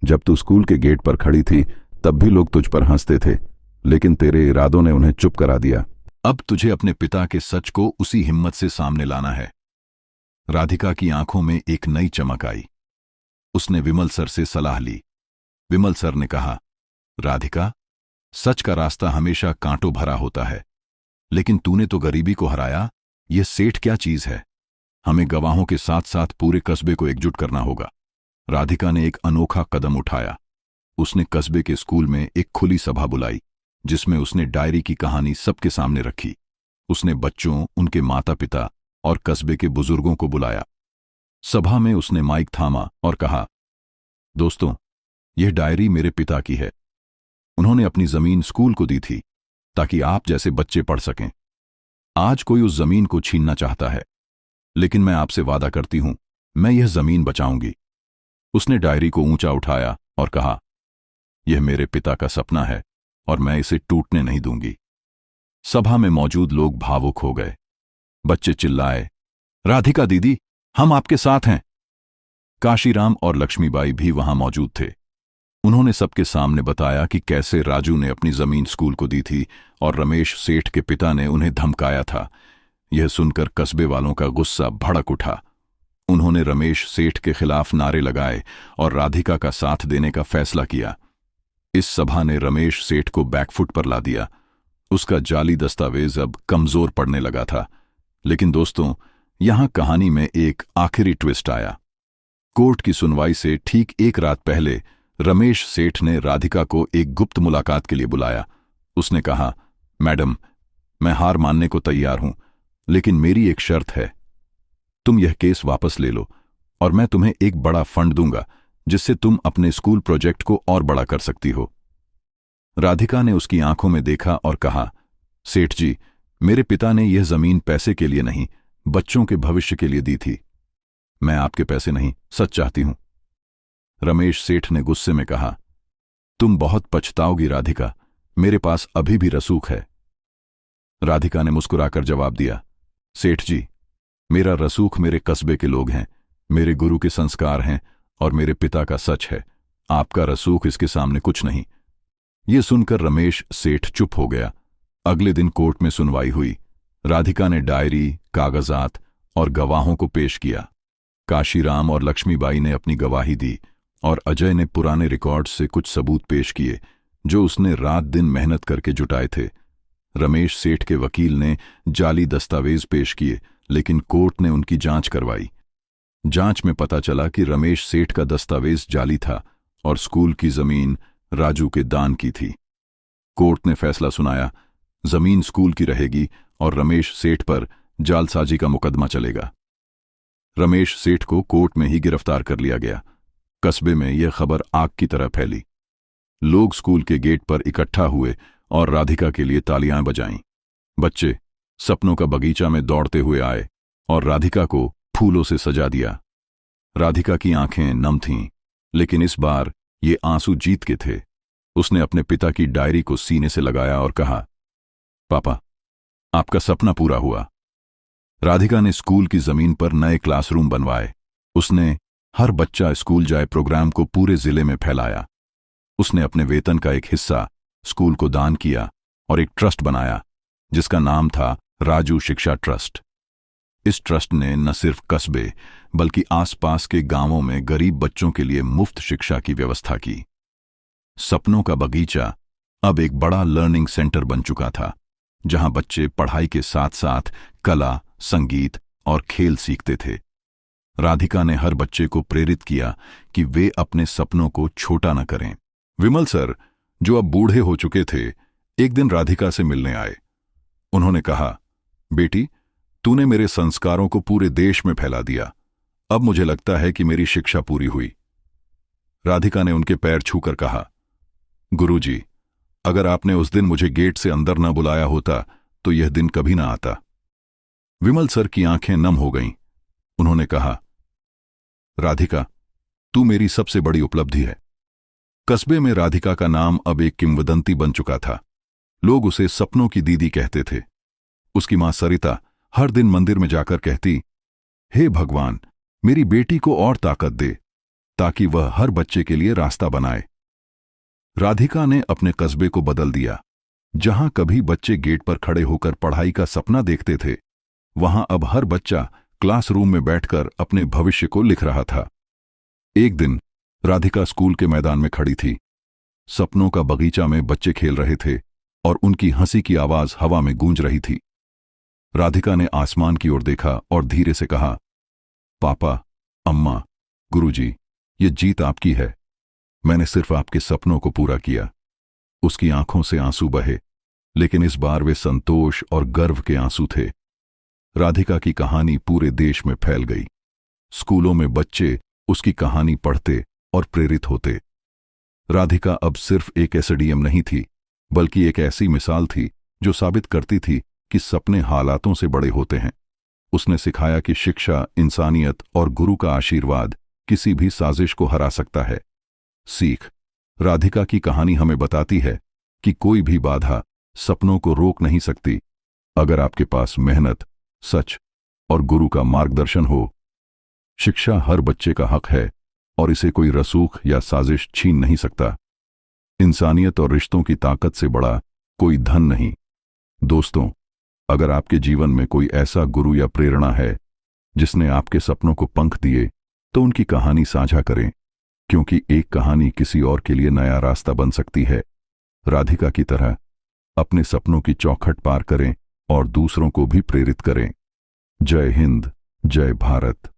जब तू स्कूल के गेट पर खड़ी थी तब भी लोग तुझ पर हंसते थे, लेकिन तेरे इरादों ने उन्हें चुप करा दिया। अब तुझे अपने पिता के सच को उसी हिम्मत से सामने लाना है। राधिका की आंखों में एक नई चमक आई। उसने विमल सर से सलाह ली। विमल सर ने कहा, राधिका, सच का रास्ता हमेशा कांटों भरा होता है, लेकिन तूने तो गरीबी को हराया। यह सेठ क्या चीज है? हमें गवाहों के साथ साथ पूरे कस्बे को एकजुट करना होगा। राधिका ने एक अनोखा कदम उठाया। उसने कस्बे के स्कूल में एक खुली सभा बुलाई, जिसमें उसने डायरी की कहानी सबके सामने रखी। उसने बच्चों, उनके माता पिता और कस्बे के बुजुर्गों को बुलाया। सभा में उसने माइक थामा और कहा, दोस्तों, यह डायरी मेरे पिता की है। उन्होंने अपनी जमीन स्कूल को दी थी ताकि आप जैसे बच्चे पढ़ सकें। आज कोई उस जमीन को छीनना चाहता है, लेकिन मैं आपसे वादा करती हूं, मैं यह जमीन बचाऊंगी। उसने डायरी को ऊंचा उठाया और कहा, यह मेरे पिता का सपना है और मैं इसे टूटने नहीं दूंगी। सभा में मौजूद लोग भावुक हो गए। बच्चे चिल्लाए, राधिका दीदी, हम आपके साथ हैं। काशीराम और लक्ष्मीबाई भी वहां मौजूद थे। उन्होंने सबके सामने बताया कि कैसे राजू ने अपनी जमीन स्कूल को दी थी और रमेश सेठ के पिता ने उन्हें धमकाया था। यह सुनकर कस्बे वालों का गुस्सा भड़क उठा। उन्होंने रमेश सेठ के खिलाफ नारे लगाए और राधिका का साथ देने का फैसला किया। इस सभा ने रमेश सेठ को बैकफुट पर ला दिया। उसका जाली दस्तावेज अब कमजोर पड़ने लगा था। लेकिन दोस्तों, यहां कहानी में एक आखिरी ट्विस्ट आया। कोर्ट की सुनवाई से ठीक एक रात पहले रमेश सेठ ने राधिका को एक गुप्त मुलाकात के लिए बुलाया। उसने कहा, मैडम, मैं हार मानने को तैयार हूं, लेकिन मेरी एक शर्त है। तुम यह केस वापस ले लो और मैं तुम्हें एक बड़ा फंड दूंगा, जिससे तुम अपने स्कूल प्रोजेक्ट को और बड़ा कर सकती हो। राधिका ने उसकी आंखों में देखा और कहा, सेठ जी, मेरे पिता ने यह जमीन पैसे के लिए नहीं, बच्चों के भविष्य के लिए दी थी। मैं आपके पैसे नहीं, सच चाहती हूं। रमेश सेठ ने गुस्से में कहा, तुम बहुत पछताओगी राधिका, मेरे पास अभी भी रसूख है। राधिका ने मुस्कुराकर जवाब दिया, सेठ जी, मेरा रसूख मेरे कस्बे के लोग हैं, मेरे गुरु के संस्कार हैं और मेरे पिता का सच है। आपका रसूख इसके सामने कुछ नहीं। यह सुनकर रमेश सेठ चुप हो गया। अगले दिन कोर्ट में सुनवाई हुई। राधिका ने डायरी, कागजात और गवाहों को पेश किया। काशीराम और लक्ष्मीबाई ने अपनी गवाही दी और अजय ने पुराने रिकॉर्ड से कुछ सबूत पेश किए जो उसने रात दिन मेहनत करके जुटाए थे। रमेश सेठ के वकील ने जाली दस्तावेज पेश किए, लेकिन कोर्ट ने उनकी जांच करवाई। जांच में पता चला कि रमेश सेठ का दस्तावेज जाली था और स्कूल की जमीन राजू के दान की थी। कोर्ट ने फैसला सुनाया, जमीन स्कूल की रहेगी और रमेश सेठ पर जालसाजी का मुकदमा चलेगा। रमेश सेठ को कोर्ट में ही गिरफ्तार कर लिया गया। कस्बे में यह खबर आग की तरह फैली। लोग स्कूल के गेट पर इकट्ठा हुए और राधिका के लिए तालियां बजाईं। बच्चे सपनों का बगीचा में दौड़ते हुए आए और राधिका को फूलों से सजा दिया। राधिका की आंखें नम थीं, लेकिन इस बार ये आंसू जीत के थे। उसने अपने पिता की डायरी को सीने से लगाया और कहा, पापा, आपका सपना पूरा हुआ। राधिका ने स्कूल की जमीन पर नए क्लासरूम बनवाए। उसने हर बच्चा स्कूल जाए प्रोग्राम को पूरे जिले में फैलाया। उसने अपने वेतन का एक हिस्सा स्कूल को दान किया और एक ट्रस्ट बनाया जिसका नाम था राजू शिक्षा ट्रस्ट। इस ट्रस्ट ने न सिर्फ कस्बे बल्कि आसपास के गांवों में गरीब बच्चों के लिए मुफ्त शिक्षा की व्यवस्था की। सपनों का बगीचा अब एक बड़ा लर्निंग सेंटर बन चुका था, जहां बच्चे पढ़ाई के साथ साथ कला, संगीत और खेल सीखते थे। राधिका ने हर बच्चे को प्रेरित किया कि वे अपने सपनों को छोटा न करें। विमल सर, जो अब बूढ़े हो चुके थे, एक दिन राधिका से मिलने आए। उन्होंने कहा, बेटी, तूने मेरे संस्कारों को पूरे देश में फैला दिया। अब मुझे लगता है कि मेरी शिक्षा पूरी हुई। राधिका ने उनके पैर छूकर कहा, गुरुजी, अगर आपने उस दिन मुझे गेट से अंदर न बुलाया होता तो यह दिन कभी ना आता। विमल सर की आंखें नम हो गईं। उन्होंने कहा, राधिका, तू मेरी सबसे बड़ी उपलब्धि है। कस्बे में राधिका का नाम अब एक किंवदंती बन चुका था। लोग उसे सपनों की दीदी कहते थे। उसकी मां सरिता हर दिन मंदिर में जाकर कहती, हे भगवान, मेरी बेटी को और ताकत दे ताकि वह हर बच्चे के लिए रास्ता बनाए। राधिका ने अपने कस्बे को बदल दिया। जहां कभी बच्चे गेट पर खड़े होकर पढ़ाई का सपना देखते थे, वहां अब हर बच्चा क्लासरूम में बैठकर अपने भविष्य को लिख रहा था। एक दिन राधिका स्कूल के मैदान में खड़ी थी। सपनों का बगीचा में बच्चे खेल रहे थे और उनकी हंसी की आवाज हवा में गूंज रही थी। राधिका ने आसमान की ओर देखा और धीरे से कहा, पापा, अम्मा, गुरुजी, ये जीत आपकी है। मैंने सिर्फ आपके सपनों को पूरा किया। उसकी आंखों से आंसू बहे, लेकिन इस बार वे संतोष और गर्व के आंसू थे। राधिका की कहानी पूरे देश में फैल गई। स्कूलों में बच्चे उसकी कहानी पढ़ते और प्रेरित होते। राधिका अब सिर्फ एक एसडीएम नहीं थी, बल्कि एक ऐसी मिसाल थी जो साबित करती थी कि सपने हालातों से बड़े होते हैं। उसने सिखाया कि शिक्षा, इंसानियत और गुरु का आशीर्वाद किसी भी साजिश को हरा सकता है। सीख: राधिका की कहानी हमें बताती है कि कोई भी बाधा सपनों को रोक नहीं सकती, अगर आपके पास मेहनत, सच और गुरु का मार्गदर्शन हो। शिक्षा हर बच्चे का हक है और इसे कोई रसूख या साजिश छीन नहीं सकता। इंसानियत और रिश्तों की ताकत से बड़ा कोई धन नहीं। दोस्तों, अगर आपके जीवन में कोई ऐसा गुरु या प्रेरणा है जिसने आपके सपनों को पंख दिए, तो उनकी कहानी साझा करें, क्योंकि एक कहानी किसी और के लिए नया रास्ता बन सकती है। राधिका की तरह अपने सपनों की चौखट पार करें और दूसरों को भी प्रेरित करें। जय हिंद, जय भारत।